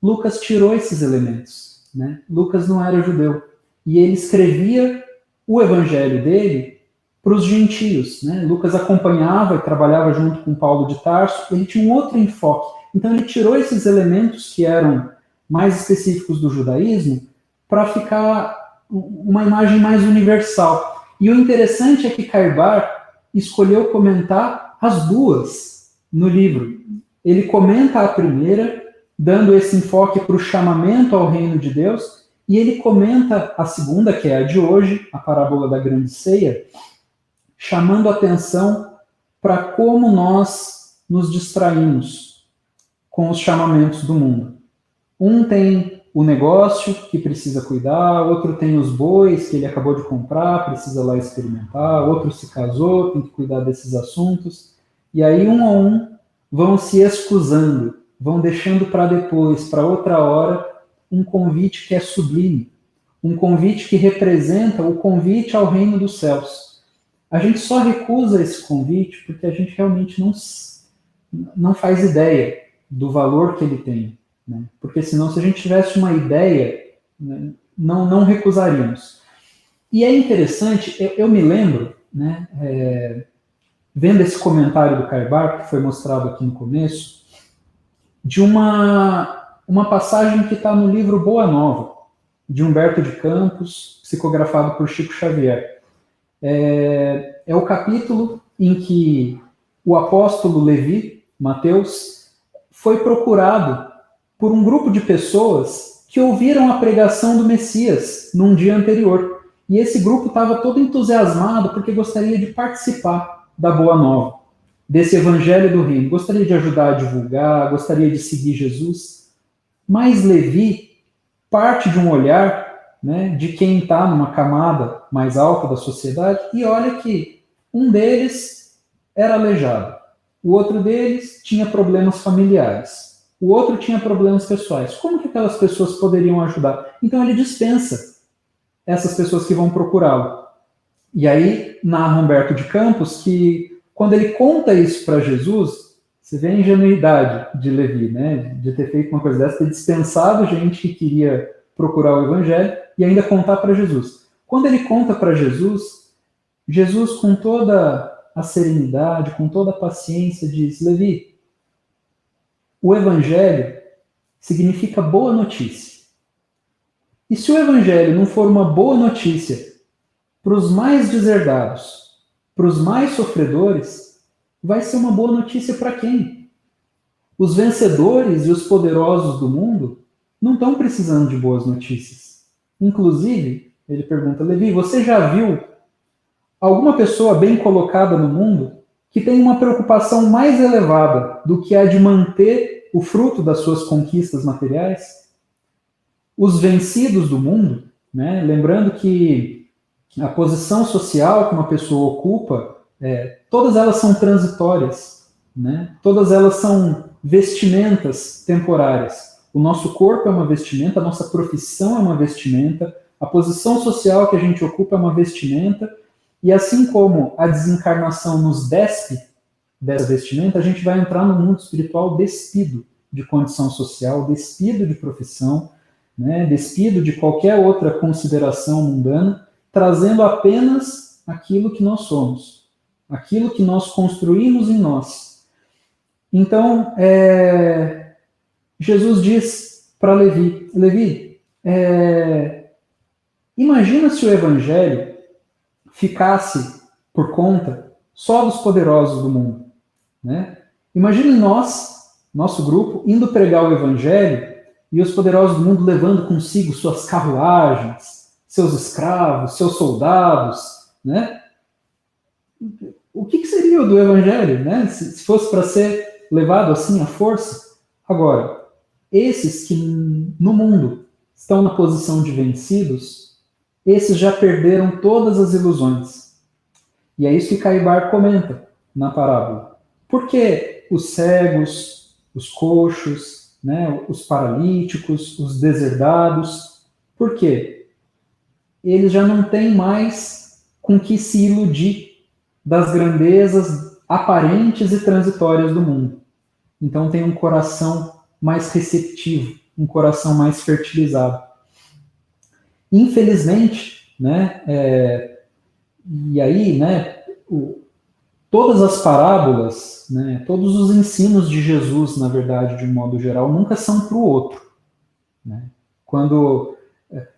Lucas tirou esses elementos. Né? Lucas não era judeu. E ele escrevia o evangelho dele para os gentios. Né? Lucas acompanhava e trabalhava junto com Paulo de Tarso. Ele tinha um outro enfoque. Então, ele tirou esses elementos que eram mais específicos do judaísmo para ficar uma imagem mais universal. E o interessante é que Caibar escolheu comentar as duas no livro. Ele comenta a primeira, dando esse enfoque para o chamamento ao reino de Deus, e ele comenta a segunda, que é a de hoje, a parábola da grande ceia, chamando atenção para como nós nos distraímos com os chamamentos do mundo. Um tem o negócio que precisa cuidar, outro tem os bois que ele acabou de comprar, precisa lá experimentar, outro se casou, tem que cuidar desses assuntos. E aí, um a um, vão se excusando, vão deixando para depois, para outra hora, um convite que é sublime, um convite que representa o convite ao reino dos céus. A gente só recusa esse convite porque a gente realmente não faz ideia do valor que ele tem. Né? Porque senão, se a gente tivesse uma ideia, né, não recusaríamos. E é interessante, eu me lembro, né, vendo esse comentário do Caibar, que foi mostrado aqui no começo, de uma passagem que está no livro Boa Nova, de Humberto de Campos, psicografado por Chico Xavier. É o capítulo em que o apóstolo Levi, Mateus, foi procurado por um grupo de pessoas que ouviram a pregação do Messias num dia anterior. E esse grupo estava todo entusiasmado porque gostaria de participar da Boa Nova, desse evangelho do reino. Gostaria de ajudar a divulgar, gostaria de seguir Jesus. Mas Levi parte de um olhar, né, de quem está numa camada mais alta da sociedade, e olha que um deles era aleijado, o outro deles tinha problemas familiares, o outro tinha problemas pessoais. Como que aquelas pessoas poderiam ajudar? Então ele dispensa essas pessoas que vão procurá-lo. E aí narra Humberto de Campos que quando ele conta isso para Jesus, você vê a ingenuidade de Levi, né, de ter feito uma coisa dessa, ter dispensado gente que queria procurar o evangelho e ainda contar para Jesus. Quando ele conta para Jesus, Jesus, com toda a serenidade, com toda a paciência, diz: Levi, o evangelho significa boa notícia. E se o evangelho não for uma boa notícia para os mais deserdados, para os mais sofredores, vai ser uma boa notícia para quem? Os vencedores e os poderosos do mundo não estão precisando de boas notícias. Inclusive, ele pergunta: Levi, você já viu alguma pessoa bem colocada no mundo que tem uma preocupação mais elevada do que a de manter o fruto das suas conquistas materiais? Os vencidos do mundo, né? Lembrando que a posição social que uma pessoa ocupa, todas elas são transitórias, né? Todas elas são vestimentas temporárias. O nosso corpo é uma vestimenta, a nossa profissão é uma vestimenta, a posição social que a gente ocupa é uma vestimenta, e assim como a desencarnação nos despe dessa vestimenta, a gente vai entrar no mundo espiritual despido de condição social, despido de profissão, né, despido de qualquer outra consideração mundana, trazendo apenas aquilo que nós somos, aquilo que nós construímos em nós. Então, Jesus diz para Levi: Levi, imagina se o evangelho ficasse por conta só dos poderosos do mundo, né? Imagine nós, nosso grupo, indo pregar o evangelho e os poderosos do mundo levando consigo suas carruagens, seus escravos, seus soldados, né? O que seria o do evangelho, né? Se fosse para ser levado assim à força? Agora, esses que no mundo estão na posição de vencidos, esses já perderam todas as ilusões. E é isso que Caibar comenta na parábola. Por que os cegos, os coxos, né, os paralíticos, os deserdados, por quê? Eles já não têm mais com que se iludir das grandezas aparentes e transitórias do mundo. Então tem um coração mais receptivo, um coração mais fertilizado. Infelizmente, né, e aí, né, todas as parábolas, né, todos os ensinos de Jesus, na verdade, de um modo geral, nunca são para o outro. Né? Quando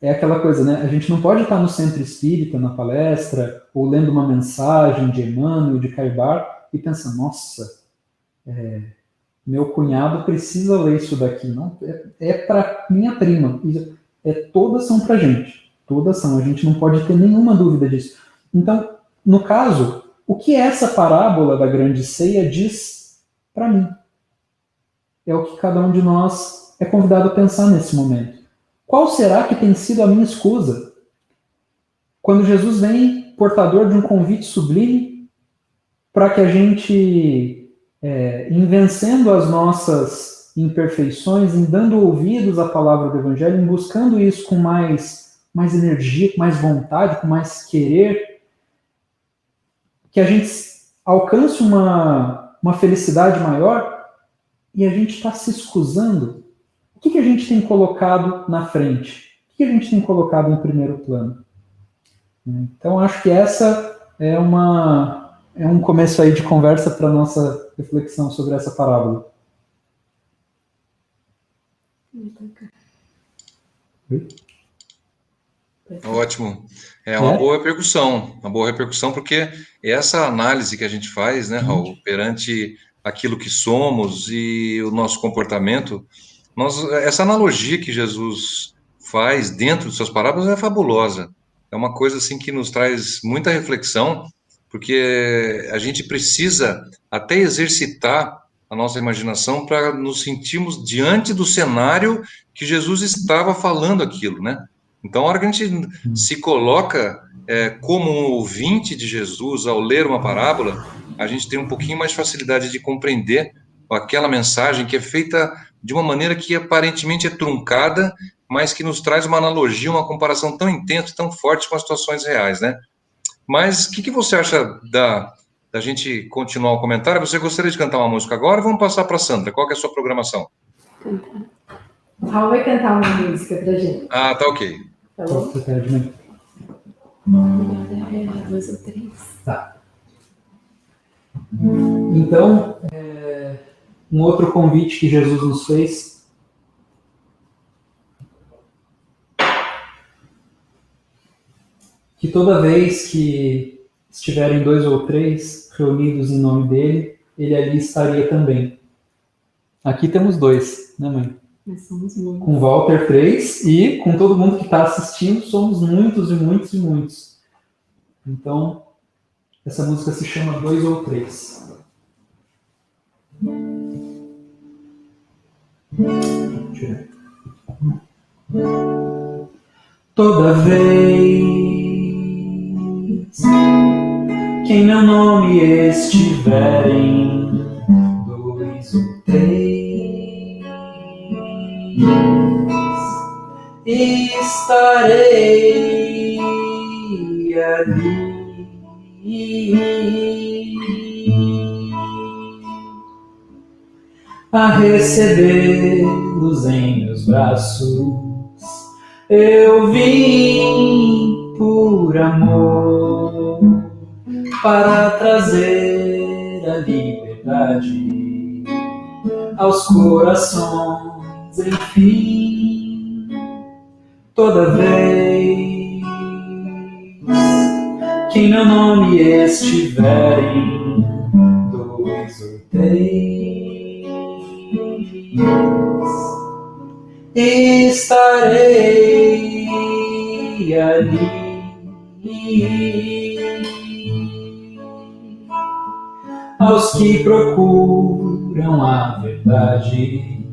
É aquela coisa, né? A gente não pode estar no centro espírita, na palestra, ou lendo uma mensagem de Emmanuel, de Caibar, e pensar, nossa, meu cunhado precisa ler isso daqui. Não, é para minha prima. Todas são para gente. Todas são. A gente não pode ter nenhuma dúvida disso. Então, no caso, o que essa parábola da grande ceia diz para mim? É o que cada um de nós é convidado a pensar nesse momento. Qual será que tem sido a minha escusa? Quando Jesus vem portador de um convite sublime para que a gente, em vencendo as nossas imperfeições, em dando ouvidos à palavra do Evangelho, em buscando isso com mais energia, com mais vontade, com mais querer, que a gente alcance uma felicidade maior, e a gente está se escusando. O que a gente tem colocado na frente? O que a gente tem colocado em primeiro plano? Então, acho que essa é um começo aí de conversa para a nossa reflexão sobre essa parábola. Ótimo. É uma boa repercussão, porque essa análise que a gente faz, né, Raul, perante aquilo que somos e o nosso comportamento, essa analogia que Jesus faz dentro de suas parábolas é fabulosa. É uma coisa assim que nos traz muita reflexão, porque a gente precisa até exercitar a nossa imaginação para nos sentirmos diante do cenário que Jesus estava falando aquilo, né? Então, a hora que a gente se coloca como um ouvinte de Jesus ao ler uma parábola, a gente tem um pouquinho mais de facilidade de compreender aquela mensagem que é feita de uma maneira que aparentemente é truncada, mas que nos traz uma analogia, uma comparação tão intensa, tão forte com as situações reais, né? Mas o que você acha da gente continuar o comentário? Você gostaria de cantar uma música agora? Vamos passar para a Sandra. Qual que é a sua programação? Cantar. O Raul vai cantar uma música pra gente. Ah, tá ok. Tá bom? Dois ou três. Tá. Então, um outro convite que Jesus nos fez. Que toda vez que estiverem 2 ou 3 reunidos em nome dele, ele ali estaria também. Aqui temos 2, né, mãe? Nós somos muitos. Com Walter 3 e com todo mundo que está assistindo, somos muitos e muitos e muitos. Então, essa música se chama 2 ou 3. Toda vez que em meu nome estiverem 2 ou 3, estarei ali. A recebê-los em meus braços, eu vim por amor, para trazer a liberdade aos corações, enfim. Toda vez que em meu nome estiverem 2 ou 3, estarei ali. Aos que procuram a verdade,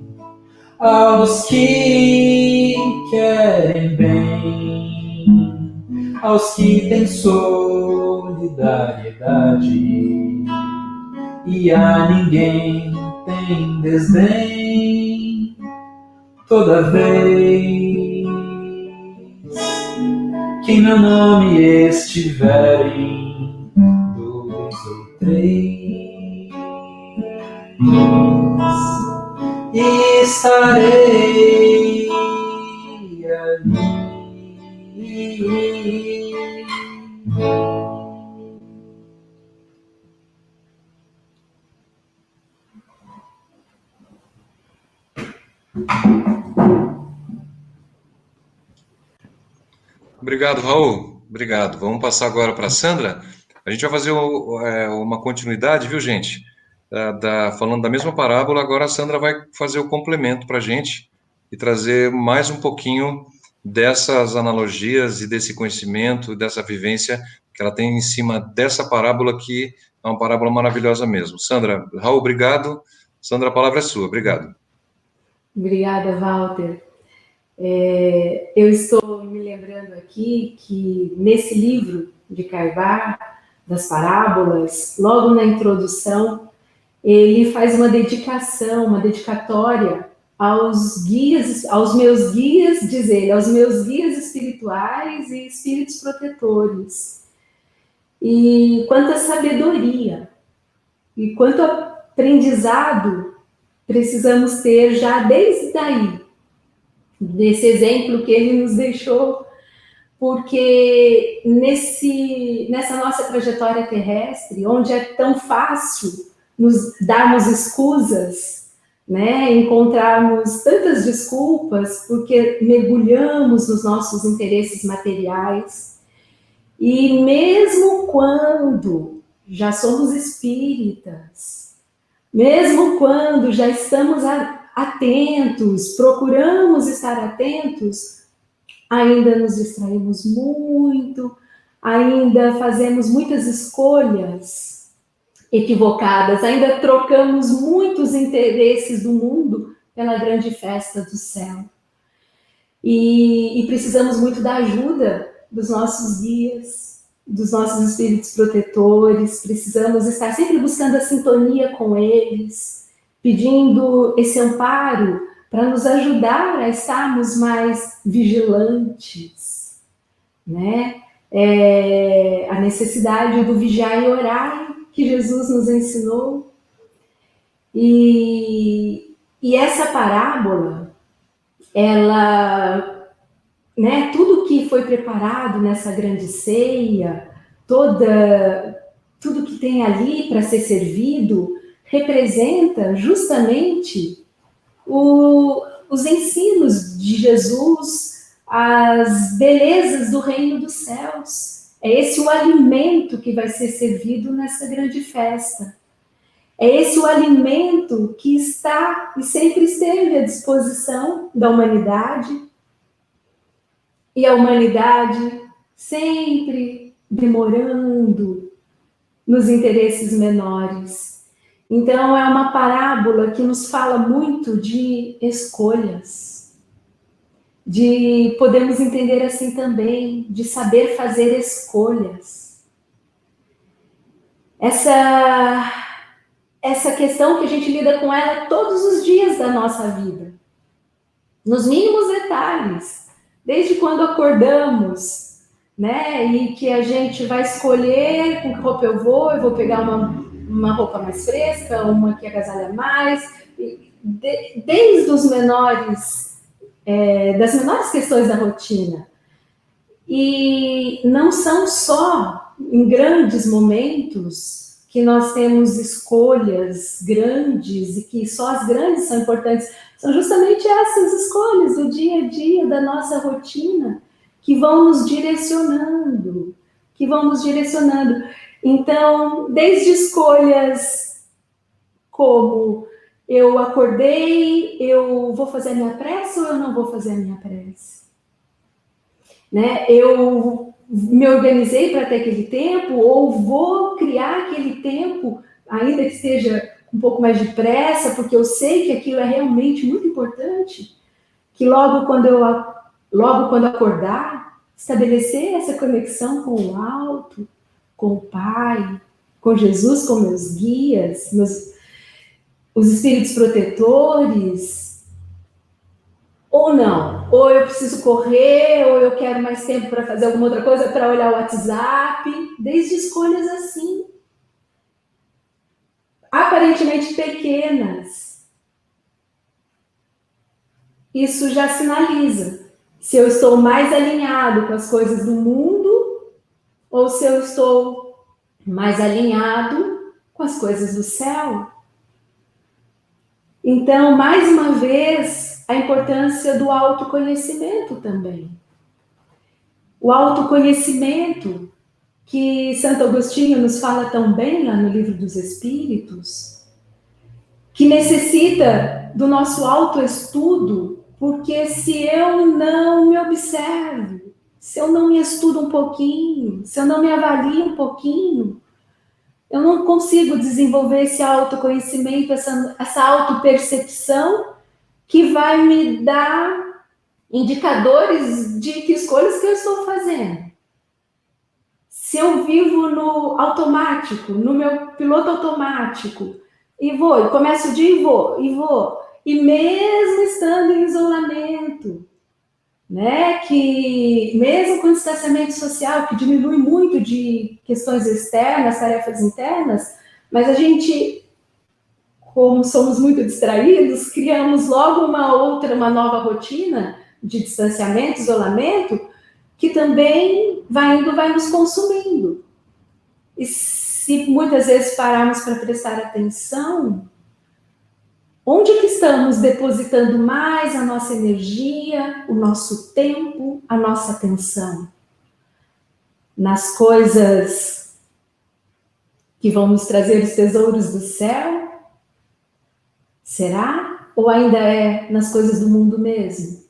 aos que querem bem, aos que têm solidariedade e a ninguém tem desdém. Toda vez que em meu nome estiverem 2 ou 3, estarei ali. Obrigado, Raul. Obrigado. Vamos passar agora para a Sandra. A gente vai fazer uma continuidade, viu, gente? Falando da mesma parábola, agora a Sandra vai fazer o complemento para a gente e trazer mais um pouquinho dessas analogias e desse conhecimento, dessa vivência que ela tem em cima dessa parábola, que é uma parábola maravilhosa mesmo. Sandra, Raul, obrigado. Sandra, a palavra é sua. Obrigado. Obrigada, Walter. Eu estou me lembrando aqui que nesse livro de Carvalho, das parábolas, logo na introdução, ele faz uma dedicação, uma dedicatória aos guias, aos meus guias, diz ele, aos meus guias espirituais e espíritos protetores. E quanta sabedoria e quanto aprendizado precisamos ter já desde aí, desse exemplo que ele nos deixou, porque nessa nossa trajetória terrestre, onde é tão fácil nos darmos escusas, né, encontrarmos tantas desculpas, porque mergulhamos nos nossos interesses materiais, e mesmo quando já somos espíritas, mesmo quando já estamos atentos, procuramos estar atentos, ainda nos distraímos muito, ainda fazemos muitas escolhas equivocadas, ainda trocamos muitos interesses do mundo pela grande festa do céu. E precisamos muito da ajuda dos nossos guias, dos nossos espíritos protetores, precisamos estar sempre buscando a sintonia com eles, pedindo esse amparo para nos ajudar a estarmos mais vigilantes, né? A necessidade do vigiar e orar que Jesus nos ensinou. E essa parábola, ela, né, tudo que foi preparado nessa grande ceia, tudo que tem ali para ser servido, representa justamente os ensinos de Jesus, as belezas do reino dos céus. É esse o alimento que vai ser servido nessa grande festa. É esse o alimento que está e sempre esteve à disposição da humanidade. E a humanidade sempre demorando nos interesses menores. Então, é uma parábola que nos fala muito de escolhas, de podemos entender assim também, de saber fazer escolhas. Essa questão que a gente lida com ela todos os dias da nossa vida, nos mínimos detalhes, desde quando acordamos, né, e que a gente vai escolher com que roupa eu vou pegar uma roupa mais fresca, uma que agasalha mais, desde os menores, das menores questões da rotina. E não são só em grandes momentos que nós temos escolhas grandes e que só as grandes são importantes, são justamente essas escolhas do dia a dia, da nossa rotina, que vão nos direcionando, Então, desde escolhas como eu acordei, eu vou fazer a minha prece ou eu não vou fazer a minha prece? Né? Eu me organizei para ter aquele tempo ou vou criar aquele tempo, ainda que seja um pouco mais de pressa, porque eu sei que aquilo é realmente muito importante, que logo quando acordar, estabelecer essa conexão com o alto, com o Pai, com Jesus, com meus guias, os espíritos protetores, ou não, ou eu preciso correr, ou eu quero mais tempo para fazer alguma outra coisa, para olhar o WhatsApp, desde escolhas assim, aparentemente pequenas. Isso já sinaliza se eu estou mais alinhado com as coisas do mundo ou se eu estou mais alinhado com as coisas do céu. Então, mais uma vez, a importância do autoconhecimento também. o autoconhecimento, que Santo Agostinho nos fala tão bem lá no Livro dos Espíritos, que necessita do nosso autoestudo, porque se eu não me observo, se eu não me estudo um pouquinho, se eu não me avalio um pouquinho, eu não consigo desenvolver esse autoconhecimento, essa autopercepção que vai me dar indicadores de que escolhas que eu estou fazendo. Se eu vivo no automático, no meu piloto automático, e começo o dia e mesmo estando em isolamento, né, que mesmo com o distanciamento social, que diminui muito de questões externas, tarefas internas, mas a gente, como somos muito distraídos, criamos logo uma nova rotina de distanciamento, isolamento, que também vai nos consumindo. E se muitas vezes pararmos para prestar atenção, onde que estamos depositando mais a nossa energia, o nosso tempo, a nossa atenção? Nas coisas que vão nos trazer os tesouros do céu? Será? Ou ainda é nas coisas do mundo mesmo?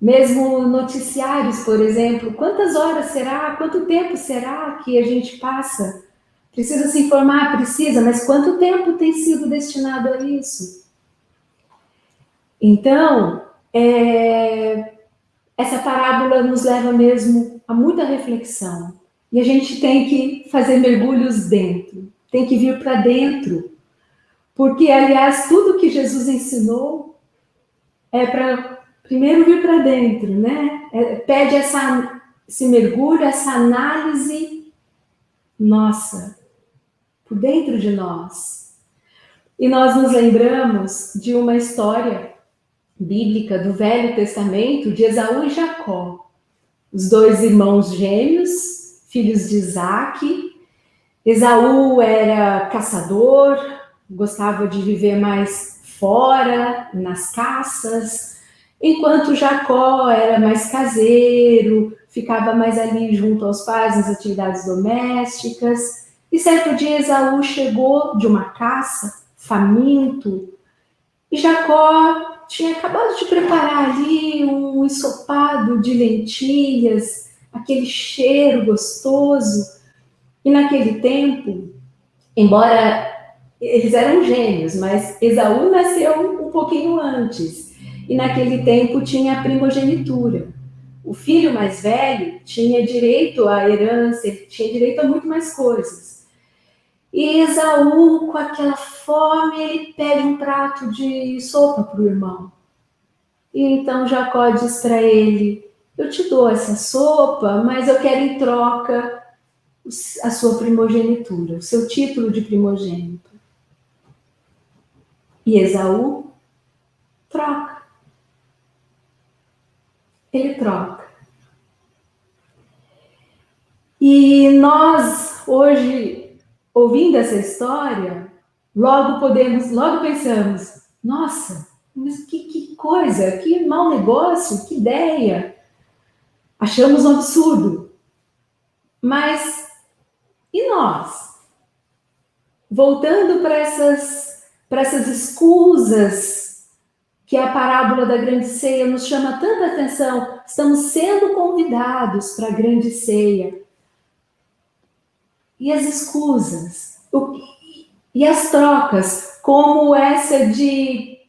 Mesmo noticiários, por exemplo, quantas horas será, quanto tempo será que a gente passa? Precisa se informar? Precisa, mas quanto tempo tem sido destinado a isso? Então, essa parábola nos leva mesmo a muita reflexão. E a gente tem que fazer mergulhos dentro, tem que vir para dentro. Porque, aliás, tudo que Jesus ensinou é para primeiro vir para dentro, né? Pede esse mergulho, essa análise nossa, por dentro de nós. E nós nos lembramos de uma história bíblica do Velho Testamento de Esaú e Jacó, os dois irmãos gêmeos, filhos de Isaque. Esaú era caçador, gostava de viver mais fora, nas caças, enquanto Jacó era mais caseiro, ficava mais ali junto aos pais nas atividades domésticas. E certo dia Esaú chegou de uma caça, faminto, e Jacó tinha acabado de preparar ali um ensopado de lentilhas, aquele cheiro gostoso. E naquele tempo, embora eles eram gêmeos, mas Esaú nasceu um pouquinho antes. E naquele tempo tinha a primogenitura. O filho mais velho tinha direito à herança, ele tinha direito a muito mais coisas. E Esaú, com aquela fome, ele pede um prato de sopa para o irmão. E então Jacó diz para ele: eu te dou essa sopa, mas eu quero em troca a sua primogenitura, o seu título de primogênito. E Esaú troca. Ele troca. E nós, hoje, ouvindo essa história, logo pensamos, nossa, mas que coisa, que mau negócio, que ideia. Achamos um absurdo. Mas, e nós? Voltando para essas escusas que a parábola da grande ceia nos chama tanta atenção, estamos sendo convidados para a grande ceia. E as escusas? E as trocas, como essa de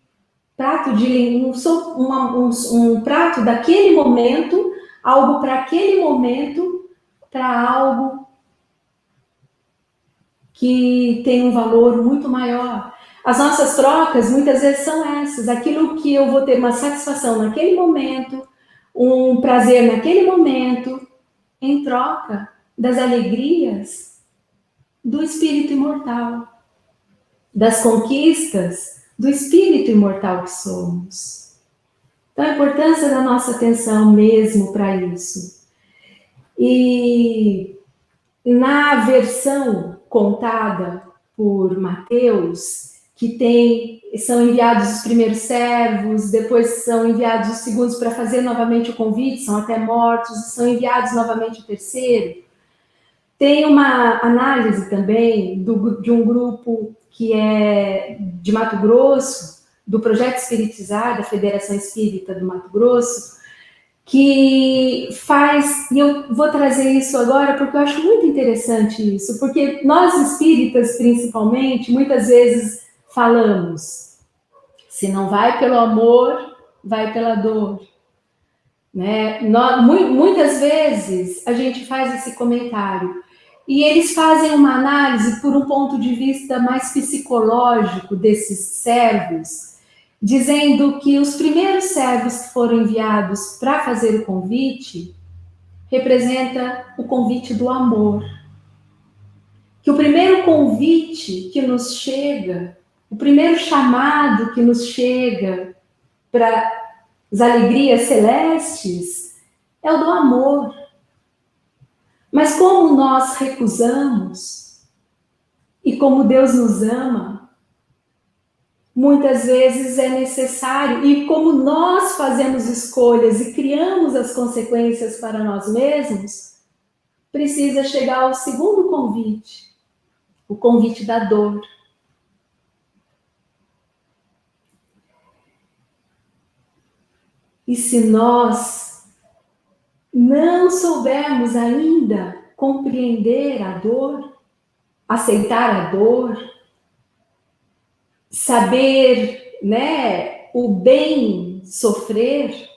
prato de um prato daquele momento, algo para aquele momento, para algo que tem um valor muito maior. As nossas trocas muitas vezes são essas, aquilo que eu vou ter uma satisfação naquele momento, um prazer naquele momento, em troca das alegrias do espírito imortal, das conquistas do espírito imortal que somos. Então, a importância da nossa atenção mesmo para isso. E na versão contada por Mateus, que tem são enviados os primeiros servos, depois são enviados os segundos para fazer novamente o convite, são até mortos, são enviados novamente o terceiro. Tem uma análise também de um grupo que é de Mato Grosso, do Projeto Espiritizar, da Federação Espírita do Mato Grosso, que faz, e eu vou trazer isso agora porque eu acho muito interessante isso, porque nós espíritas, principalmente, muitas vezes falamos, se não vai pelo amor, vai pela dor. Né? Muitas vezes a gente faz esse comentário e eles fazem uma análise por um ponto de vista mais psicológico desses servos, dizendo que os primeiros servos que foram enviados para fazer o convite representa o convite do amor. Que o primeiro convite que nos chega, o primeiro chamado que nos chega para as alegrias celestes é o do amor. Mas como nós recusamos e como Deus nos ama, muitas vezes é necessário, e como nós fazemos escolhas e criamos as consequências para nós mesmos, precisa chegar ao segundo convite, o convite da dor. E se nós não soubermos ainda compreender a dor, aceitar a dor, saber, né, o bem sofrer,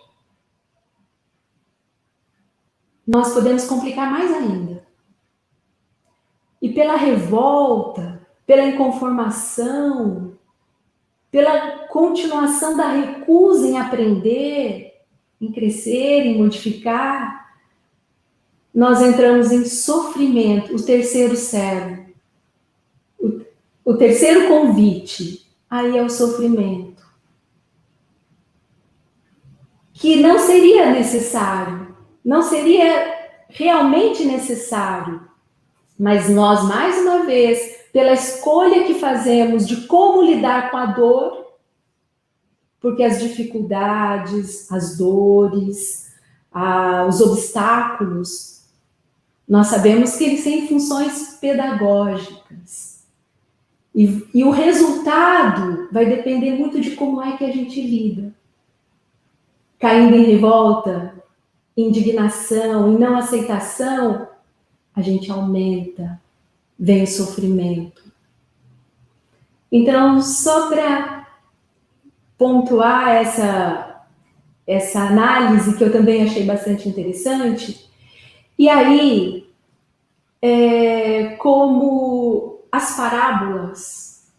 nós podemos complicar mais ainda. E pela revolta, pela inconformação, pela continuação da recusa em aprender, em crescer, em modificar, nós entramos em sofrimento, o terceiro servo. O terceiro convite, aí é o sofrimento. Que não seria necessário, não seria realmente necessário, mas nós, mais uma vez, pela escolha que fazemos de como lidar com a dor, porque as dificuldades, as dores, os obstáculos, nós sabemos que eles têm funções pedagógicas. E o resultado vai depender muito de como é que a gente lida. Caindo em revolta, indignação, em não aceitação, a gente aumenta, vem o sofrimento. Então, só para pontuar essa análise, que eu também achei bastante interessante, e aí, como as parábolas,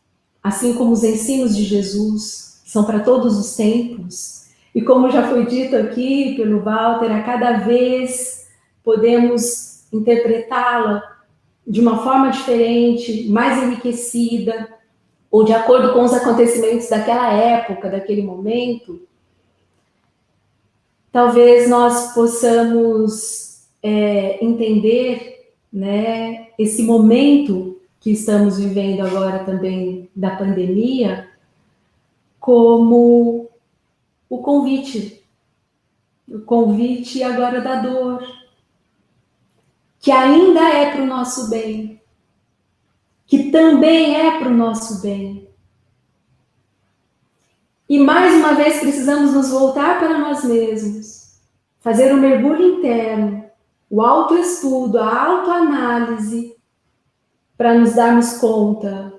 assim como os ensinos de Jesus, são para todos os tempos, e como já foi dito aqui pelo Walter, a cada vez podemos interpretá-la de uma forma diferente, mais enriquecida, ou de acordo com os acontecimentos daquela época, daquele momento, talvez nós possamos entender, né, esse momento que estamos vivendo agora também da pandemia, como o convite agora da dor, que ainda é para o nosso bem, que também é para o nosso bem. E mais uma vez precisamos nos voltar para nós mesmos, fazer um mergulho interno, o autoestudo, a autoanálise, para nos darmos conta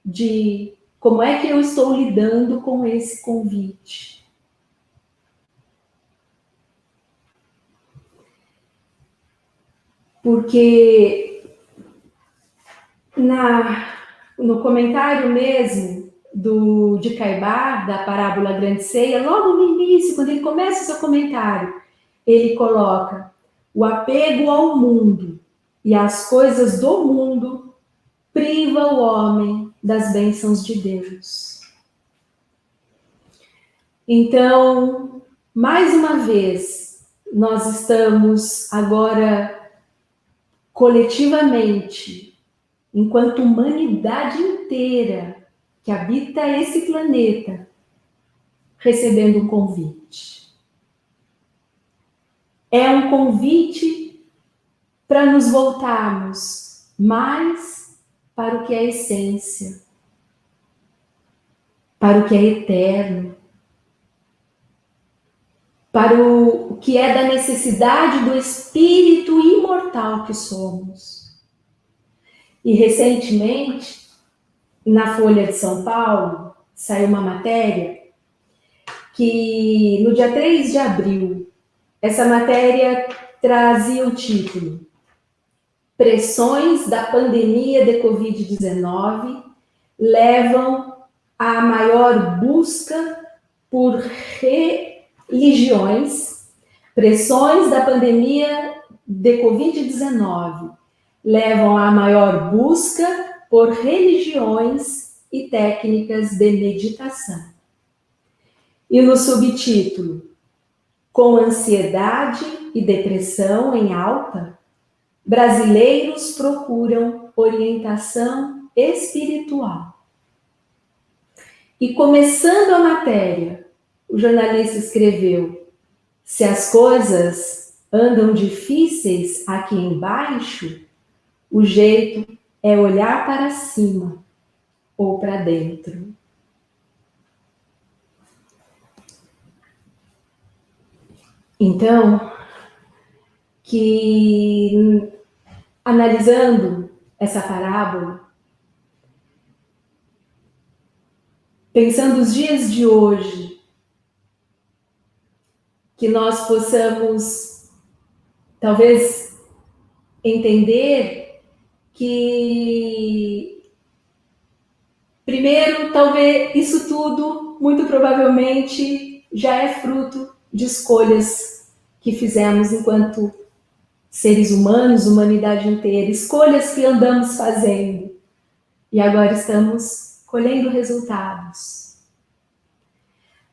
de como é que eu estou lidando com esse convite. Porque no comentário mesmo de Caibar, da parábola Grande Ceia, logo no início, quando ele começa o seu comentário, ele coloca: o apego ao mundo e às coisas do mundo priva o homem das bênçãos de Deus. Então, mais uma vez, nós estamos agora coletivamente, enquanto humanidade inteira, que habita esse planeta, recebendo um convite. É um convite para nos voltarmos mais para o que é essência, para o que é eterno, para o que é da necessidade do espírito imortal que somos. E recentemente, na Folha de São Paulo, saiu uma matéria que no dia 3 de abril, essa matéria trazia o título Pressões da pandemia de Covid-19 levam à maior busca por religiões. Pressões da pandemia de Covid-19 levam à maior busca por religiões e técnicas de meditação. E no subtítulo, com ansiedade e depressão em alta, brasileiros procuram orientação espiritual. E começando a matéria, o jornalista escreveu: se as coisas andam difíceis aqui embaixo, o jeito é olhar para cima ou para dentro. Então, que analisando essa parábola, pensando os dias de hoje, que nós possamos talvez entender que primeiro, talvez isso tudo, muito provavelmente, já é fruto de escolhas que fizemos enquanto seres humanos, humanidade inteira, escolhas que andamos fazendo e agora estamos colhendo resultados.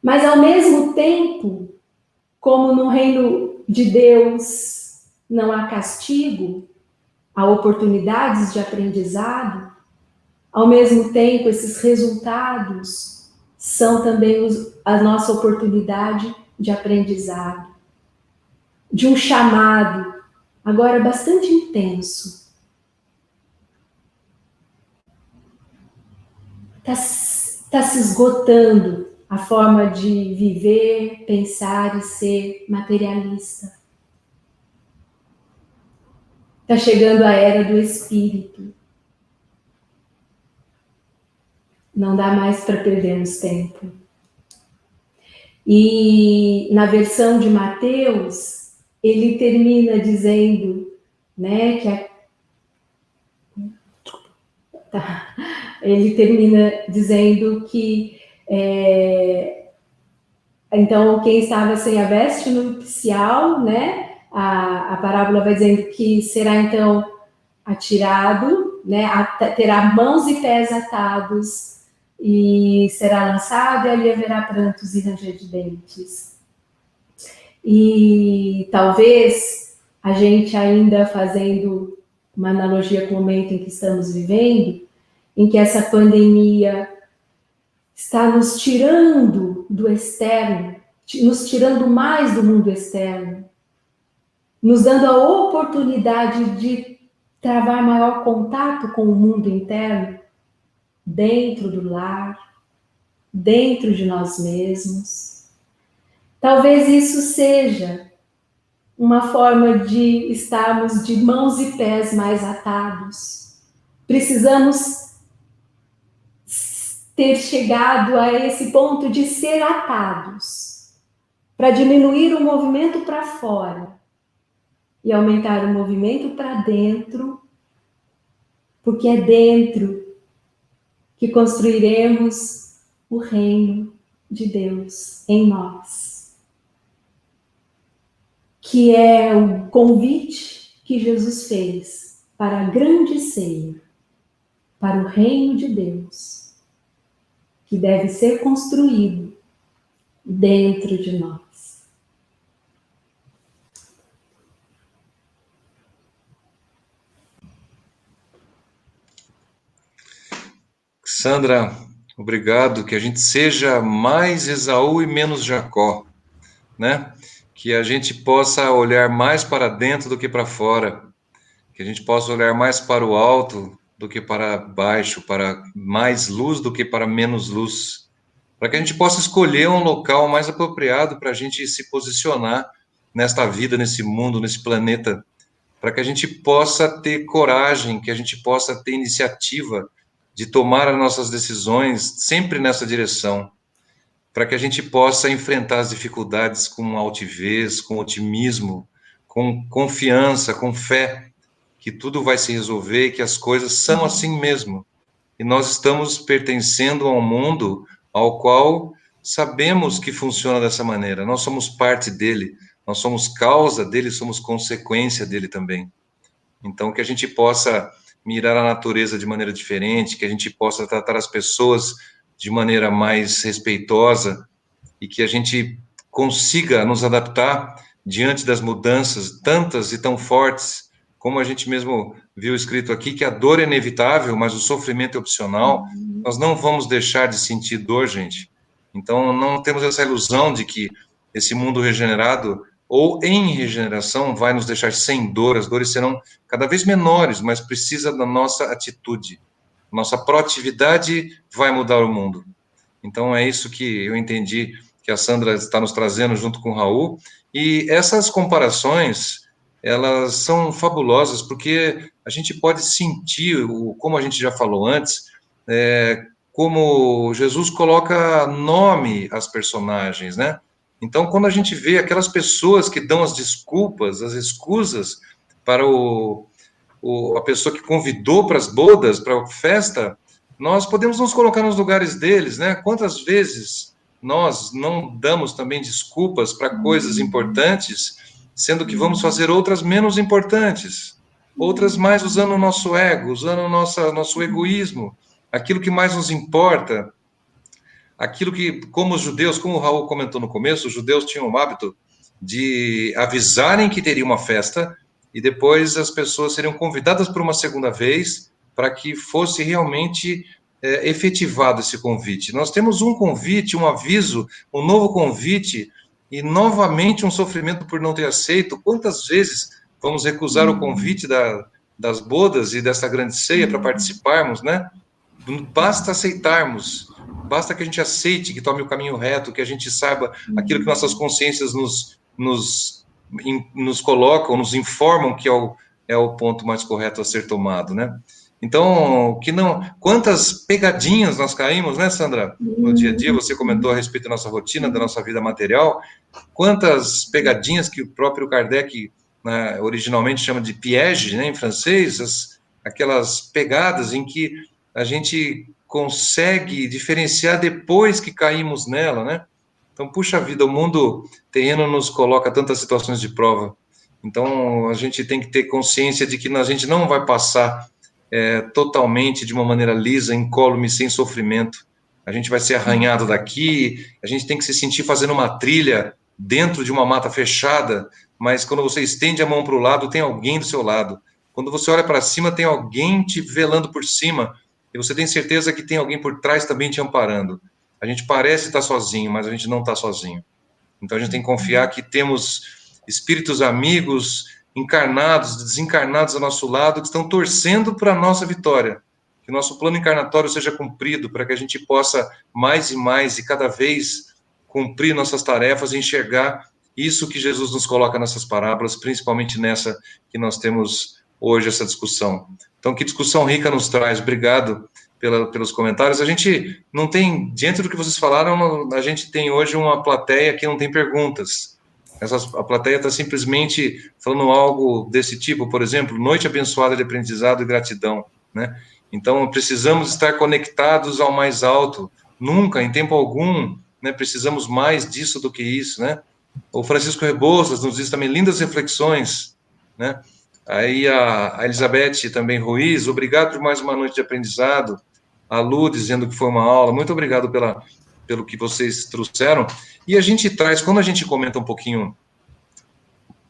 Mas ao mesmo tempo, como no reino de Deus não há castigo, há oportunidades de aprendizado, ao mesmo tempo esses resultados são também a nossa oportunidade de aprendizado, de um chamado agora bastante intenso. Está se esgotando a forma de viver, pensar e ser materialista. Está chegando a era do espírito. Não dá mais para perdermos tempo. E na versão de Mateus, ele termina dizendo, né, ele termina dizendo que então quem estava sem a veste nupcial, né, a parábola vai dizendo que será então atirado, né, terá mãos e pés atados e será lançado, e ali haverá prantos e ranger de dentes. E talvez a gente ainda fazendo uma analogia com o momento em que estamos vivendo, em que essa pandemia está nos tirando do externo, nos tirando mais do mundo externo, nos dando a oportunidade de travar maior contato com o mundo interno, dentro do lar, dentro de nós mesmos. Talvez isso seja uma forma de estarmos de mãos e pés mais atados. Precisamos ter chegado a esse ponto de ser atados, para diminuir o movimento para fora e aumentar o movimento para dentro, porque é dentro que construiremos o reino de Deus em nós, que é o convite que Jesus fez para a grande ceia, para o reino de Deus, que deve ser construído dentro de nós. Sandra, Obrigado, que a gente seja mais Esaú e menos Jacó, né? Que a gente possa olhar mais para dentro do que para fora, que a gente possa olhar mais para o alto do que para baixo, para mais luz do que para menos luz, para que a gente possa escolher um local mais apropriado para a gente se posicionar nesta vida, nesse mundo, nesse planeta, para que a gente possa ter coragem, que a gente possa ter iniciativa de tomar as nossas decisões sempre nessa direção, para que a gente possa enfrentar as dificuldades com altivez, com otimismo, com confiança, com fé, que tudo vai se resolver, que as coisas são assim mesmo. E nós estamos pertencendo a um mundo ao qual sabemos que funciona dessa maneira. Nós somos parte dele, nós somos causa dele, somos consequência dele também. Então, que a gente possa mirar a natureza de maneira diferente, que a gente possa tratar as pessoas de maneira mais respeitosa e que a gente consiga nos adaptar diante das mudanças tantas e tão fortes, como a gente mesmo viu escrito aqui, que a dor é inevitável, mas o sofrimento é opcional. Nós não vamos deixar de sentir dor, gente. Então, não temos essa ilusão de que esse mundo regenerado ou em regeneração vai nos deixar sem dor. As dores serão cada vez menores, mas precisa da nossa atitude. Nossa proatividade vai mudar o mundo. Então, é isso que eu entendi que a Sandra está nos trazendo junto com o Raul. E essas comparações, elas são fabulosas, porque a gente pode sentir, como a gente já falou antes, como Jesus coloca nome às personagens, né? Então, quando a gente vê aquelas pessoas que dão as desculpas, as escusas para a pessoa que convidou para as bodas, para a festa, nós podemos nos colocar nos lugares deles, né? Quantas vezes nós não damos também desculpas para coisas importantes, sendo que vamos fazer outras menos importantes, outras mais usando o nosso ego, usando o nosso egoísmo, aquilo que mais nos importa, aquilo que, como os judeus, como o Raul comentou no começo, os judeus tinham o hábito de avisarem que teria uma festa e depois as pessoas seriam convidadas por uma segunda vez para que fosse realmente efetivado esse convite. Nós temos um convite, um aviso, um novo convite e novamente um sofrimento por não ter aceito. Quantas vezes vamos recusar o convite das bodas e dessa grande ceia para participarmos, né? Basta aceitarmos, basta que a gente aceite, que tome o caminho reto, que a gente saiba aquilo que nossas consciências nos colocam, nos informam que é o ponto mais correto a ser tomado, né? Então, que não, quantas pegadinhas nós caímos, né, Sandra? No dia a dia, você comentou a respeito da nossa rotina, da nossa vida material, quantas pegadinhas que o próprio Kardec, né, originalmente chama de piège, né, em francês, aquelas pegadas em que a gente consegue diferenciar depois que caímos nela, né? Então, puxa vida, o mundo terreno nos coloca tantas situações de prova. Então, a gente tem que ter consciência de que a gente não vai passar totalmente de uma maneira lisa, incólume, sem sofrimento. A gente vai ser arranhado daqui, a gente tem que se sentir fazendo uma trilha dentro de uma mata fechada, mas quando você estende a mão para o lado, tem alguém do seu lado. Quando você olha para cima, tem alguém te velando por cima, e você tem certeza que tem alguém por trás também te amparando. A gente parece estar sozinho, mas a gente não está sozinho. Então a gente tem que confiar que temos espíritos amigos, encarnados, desencarnados ao nosso lado, que estão torcendo para a nossa vitória. Que o nosso plano encarnatório seja cumprido, para que a gente possa mais e mais e cada vez cumprir nossas tarefas e enxergar isso que Jesus nos coloca nessas parábolas, principalmente nessa que nós temos hoje, essa discussão. Então, que discussão rica nos traz. Obrigado pelos comentários. A gente não tem, diante do que vocês falaram, a gente tem hoje uma plateia que não tem perguntas. A plateia está simplesmente falando algo desse tipo, por exemplo, noite abençoada de aprendizado e gratidão, né? Então, precisamos estar conectados ao mais alto. Nunca, em tempo algum, né, precisamos mais disso do que isso, né? O Francisco Rebouças nos diz também lindas reflexões, né? Aí a Elizabeth também Ruiz, obrigado por mais uma noite de aprendizado. A Lu dizendo que foi uma aula, muito obrigado pelo que vocês trouxeram. E a gente traz, quando a gente comenta um pouquinho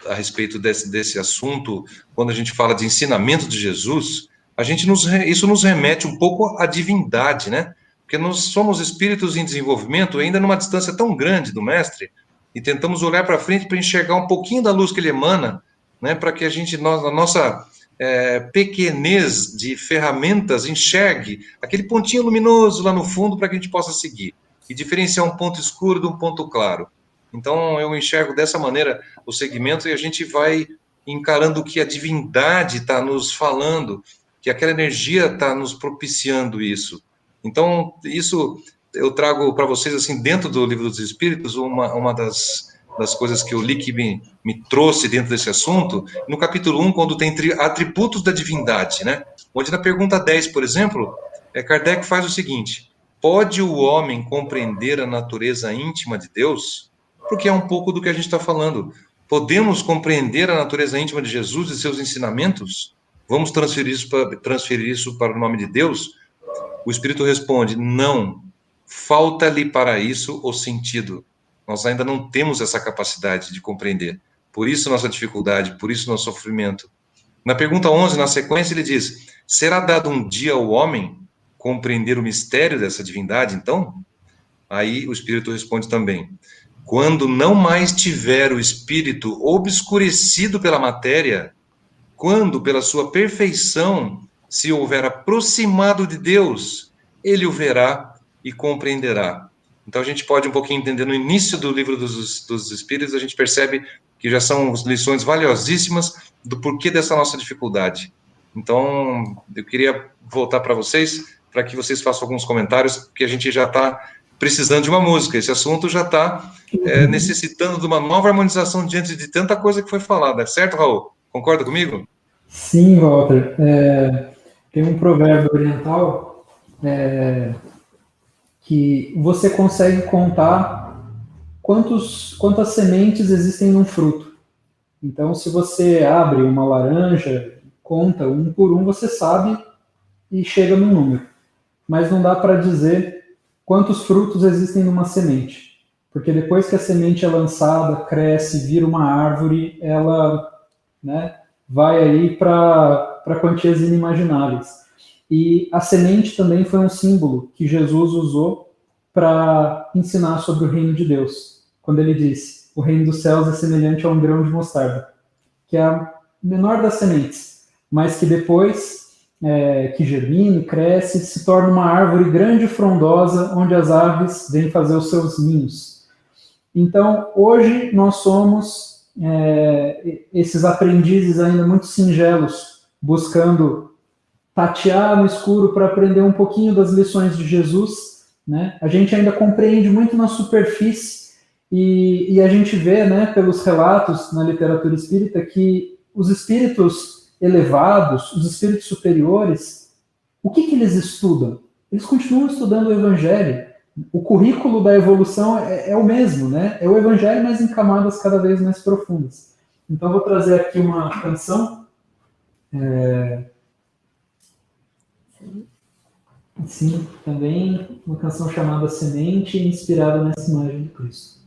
a respeito desse assunto, quando a gente fala de ensinamento de Jesus, isso nos remete um pouco à divindade, né? porque nós somos espíritos em desenvolvimento, ainda numa distância tão grande do mestre, e tentamos olhar para frente para enxergar um pouquinho da luz que ele emana, né, para que a gente, na nossa pequenez de ferramentas, enxergue aquele pontinho luminoso lá no fundo para que a gente possa seguir e diferenciar um ponto escuro de um ponto claro. Então, eu enxergo dessa maneira o segmento e a gente vai encarando o que a divindade está nos falando, que aquela energia está nos propiciando isso. Então, isso eu trago para vocês, assim, dentro do Livro dos Espíritos, uma das coisas que eu li que me trouxe dentro desse assunto, no capítulo 1, quando tem atributos da divindade, né? Onde na pergunta 10, por exemplo, Kardec faz o seguinte: pode o homem compreender a natureza íntima de Deus? Porque é um pouco do que a gente está falando. Podemos compreender a natureza íntima de Jesus e seus ensinamentos? Vamos transferir isso para o nome de Deus? O Espírito responde: não, falta-lhe para isso o sentido. Nós ainda não temos essa capacidade de compreender. Por isso nossa dificuldade, por isso nosso sofrimento. Na pergunta 11, na sequência, ele diz: será dado um dia ao homem compreender o mistério dessa divindade, então? Aí o Espírito responde também: quando não mais tiver o Espírito obscurecido pela matéria, quando pela sua perfeição se houver aproximado de Deus, ele o verá e compreenderá. Então a gente pode um pouquinho entender no início do livro dos Espíritos, a gente percebe que já são lições valiosíssimas do porquê dessa nossa dificuldade. Então, eu queria voltar para vocês, para que vocês façam alguns comentários, porque a gente já está precisando de uma música. Esse assunto já está necessitando de uma nova harmonização diante de tanta coisa que foi falada. Certo, Raul? Concorda comigo? Sim, Walter. Tem um provérbio oriental que você consegue contar quantas sementes existem num fruto. Então, se você abre uma laranja, conta um por um, você sabe e chega no número. Mas não dá para dizer quantos frutos existem numa semente. Porque depois que a semente é lançada, cresce, vira uma árvore, ela, né, vai aí para quantias inimagináveis. E a semente também foi um símbolo que Jesus usou para ensinar sobre o reino de Deus. Quando ele disse: o reino dos céus é semelhante a um grão de mostarda, que é a menor das sementes, mas que depois que germina e cresce, se torna uma árvore grande e frondosa, onde as aves vêm fazer os seus ninhos. Então, hoje nós somos esses aprendizes ainda muito singelos, buscando tatear no escuro para aprender um pouquinho das lições de Jesus, né? A gente ainda compreende muito na superfície e a gente vê, né, pelos relatos na literatura espírita, que os espíritos elevados, os espíritos superiores, o que eles estudam? Eles continuam estudando o Evangelho. O currículo da evolução é o mesmo, né? É o Evangelho, mas em camadas cada vez mais profundas. Então, eu vou trazer aqui uma canção. Sim, também uma canção chamada Semente, inspirada nessa imagem de Cristo.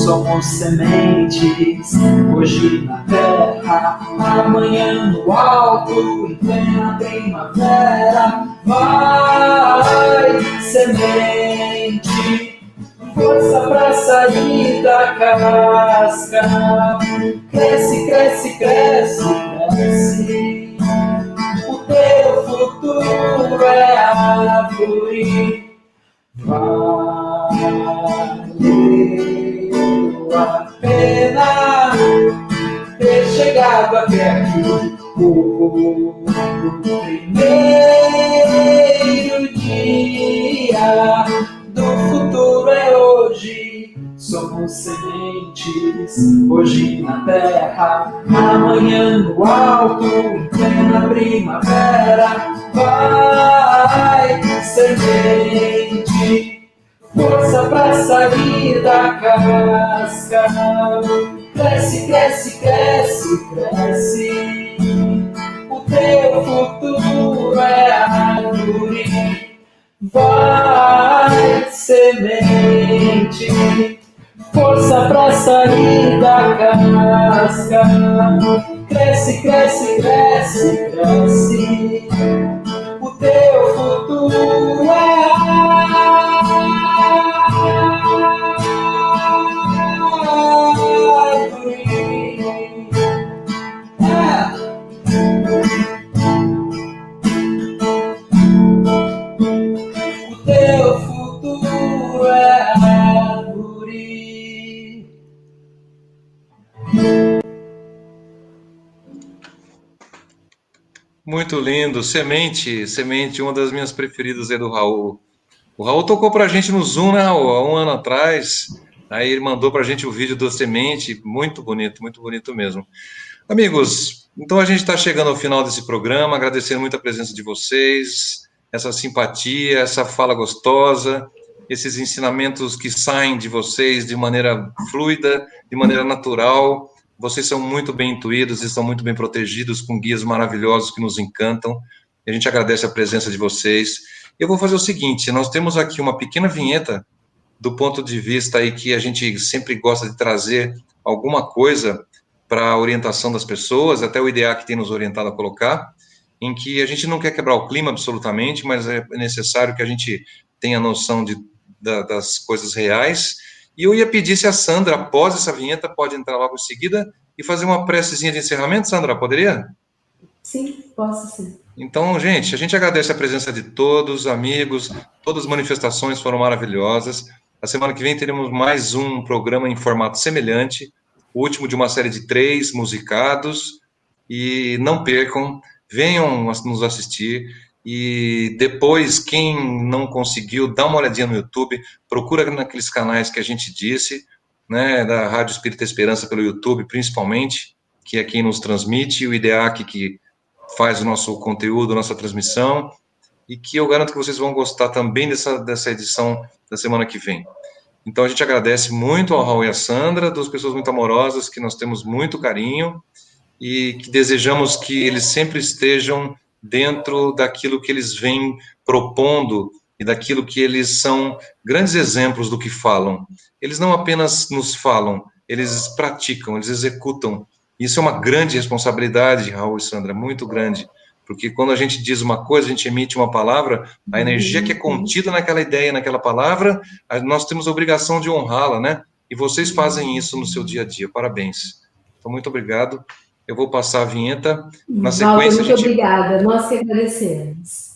Somos sementes, hoje na terra, amanhã no alto, em plena primavera. Vai, semente, força pra sair da casca. Cresce, cresce, cresce, cresce. O teu futuro é árvore. Valeu a pena ter chegado até aqui. O primeiro dia do futuro é hoje. Somos sementes, hoje na terra, amanhã no alto, em plena primavera. Vai, semente, força pra sair da casca. Cresce, cresce, cresce, cresce. O teu futuro é árvore. Vai, semente, força pra sair da casca. Cresce, cresce, cresce, cresce. O teu futuro é árvore. O teu futuro é árvore. Muito lindo. Semente, Semente, uma das minhas preferidas é do Raul. O Raul tocou pra gente no Zoom, né, Raul, há um ano atrás. Aí ele mandou pra gente o vídeo do Semente. Muito bonito mesmo. Amigos, então a gente está chegando ao final desse programa, agradecendo muito a presença de vocês, essa simpatia, essa fala gostosa, esses ensinamentos que saem de vocês de maneira fluida, de maneira natural. Vocês são muito bem intuídos e estão muito bem protegidos com guias maravilhosos que nos encantam. A gente agradece a presença de vocês. Eu vou fazer o seguinte, nós temos aqui uma pequena vinheta do ponto de vista aí que a gente sempre gosta de trazer alguma coisa para a orientação das pessoas, até o IDEA que tem nos orientado a colocar, em que a gente não quer quebrar o clima absolutamente, mas é necessário que a gente tenha noção das coisas reais. E eu ia pedir se a Sandra, após essa vinheta, pode entrar logo em seguida e fazer uma precezinha de encerramento, Sandra, poderia? Sim, posso sim. Então, gente, a gente agradece a presença de todos, amigos, todas as manifestações foram maravilhosas. A semana que vem teremos mais um programa em formato semelhante, o último de uma série de 3 musicados, e não percam, venham nos assistir, e depois, quem não conseguiu, dá uma olhadinha no YouTube, procura naqueles canais que a gente disse, né, da Rádio Espírita Esperança pelo YouTube, principalmente, que é quem nos transmite, o IDEAC que faz o nosso conteúdo, nossa transmissão, e que eu garanto que vocês vão gostar também dessa edição da semana que vem. Então, a gente agradece muito ao Raul e à Sandra, duas pessoas muito amorosas, que nós temos muito carinho, e que desejamos que eles sempre estejam dentro daquilo que eles vêm propondo, e daquilo que eles são grandes exemplos do que falam. Eles não apenas nos falam, eles praticam, eles executam. Isso é uma grande responsabilidade, Raul e Sandra, muito grande, porque quando a gente diz uma coisa, a gente emite uma palavra, a energia que é contida naquela ideia, naquela palavra, nós temos a obrigação de honrá-la, né? E vocês fazem isso no seu dia a dia. Parabéns. Então, muito obrigado. Eu vou passar a vinheta. Na sequência, Walter, muito obrigada. Nós que agradecemos.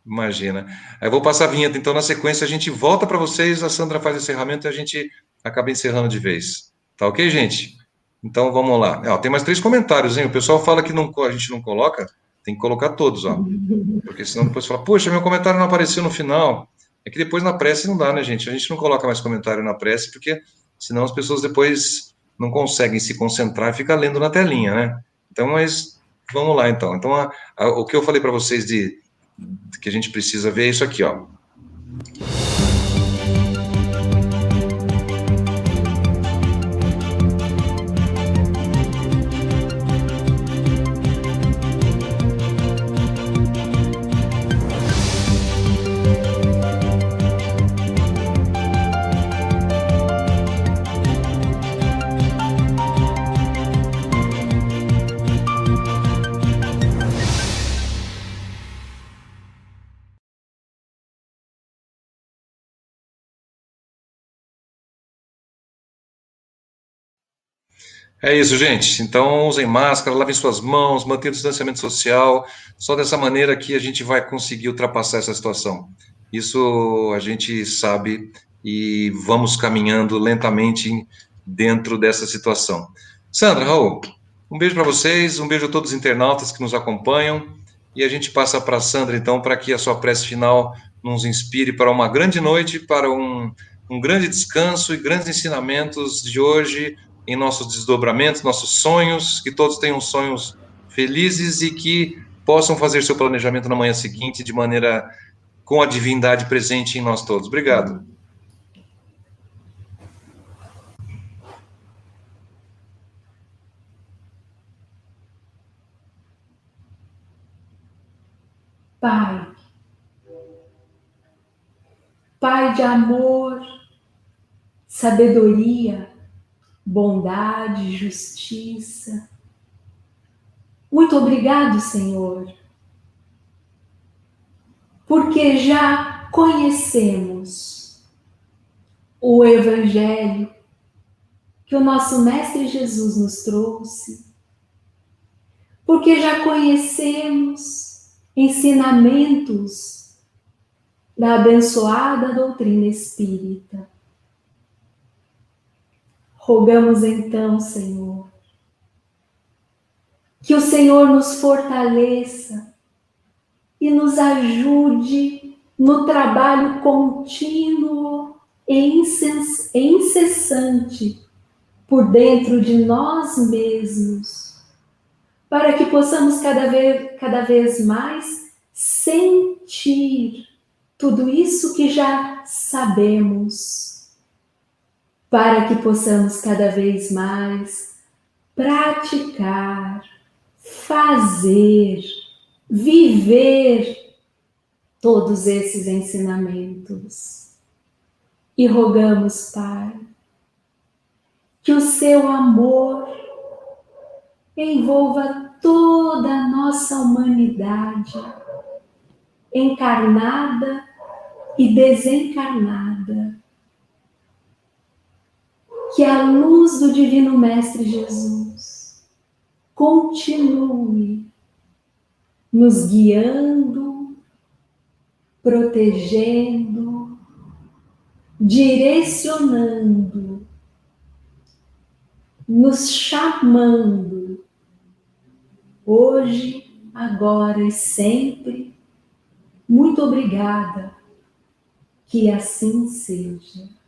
Imagina. Eu vou passar a vinheta, então, na sequência, a gente volta para vocês, a Sandra faz o encerramento e a gente acaba encerrando de vez. Tá ok, gente? Então, vamos lá. Ó, tem mais 3 comentários, hein? O pessoal fala que a gente não coloca, tem que colocar todos, ó. Porque senão depois fala, poxa, meu comentário não apareceu no final. É que depois na prece não dá, né, gente? A gente não coloca mais comentário na prece, porque senão as pessoas depois não conseguem se concentrar e ficar lendo na telinha, né? Então, mas vamos lá, então. Então, o que eu falei para vocês que a gente precisa ver é isso aqui, ó. É isso, gente. Então, usem máscara, lavem suas mãos, mantenham o distanciamento social. Só dessa maneira que a gente vai conseguir ultrapassar essa situação. Isso a gente sabe e vamos caminhando lentamente dentro dessa situação. Sandra, Raul, um beijo para vocês, um beijo a todos os internautas que nos acompanham. E a gente passa para a Sandra, então, para que a sua prece final nos inspire para uma grande noite, para um um grande descanso e grandes ensinamentos de hoje em nossos desdobramentos, nossos sonhos, que todos tenham sonhos felizes e que possam fazer seu planejamento na manhã seguinte de maneira com a divindade presente em nós todos. Obrigado. Pai, Pai de amor, sabedoria, bondade, justiça. Muito obrigado, Senhor, porque já conhecemos o Evangelho que o nosso Mestre Jesus nos trouxe, porque já conhecemos ensinamentos da abençoada doutrina espírita. Rogamos então, Senhor, que o Senhor nos fortaleça e nos ajude no trabalho contínuo e incessante por dentro de nós mesmos, para que possamos cada vez mais sentir tudo isso que já sabemos, para que possamos cada vez mais praticar, fazer, viver todos esses ensinamentos. E rogamos, Pai, que o seu amor envolva toda a nossa humanidade, encarnada e desencarnada. Que a luz do Divino Mestre Jesus continue nos guiando, protegendo, direcionando, nos chamando, hoje, agora e sempre. Muito obrigada, que assim seja.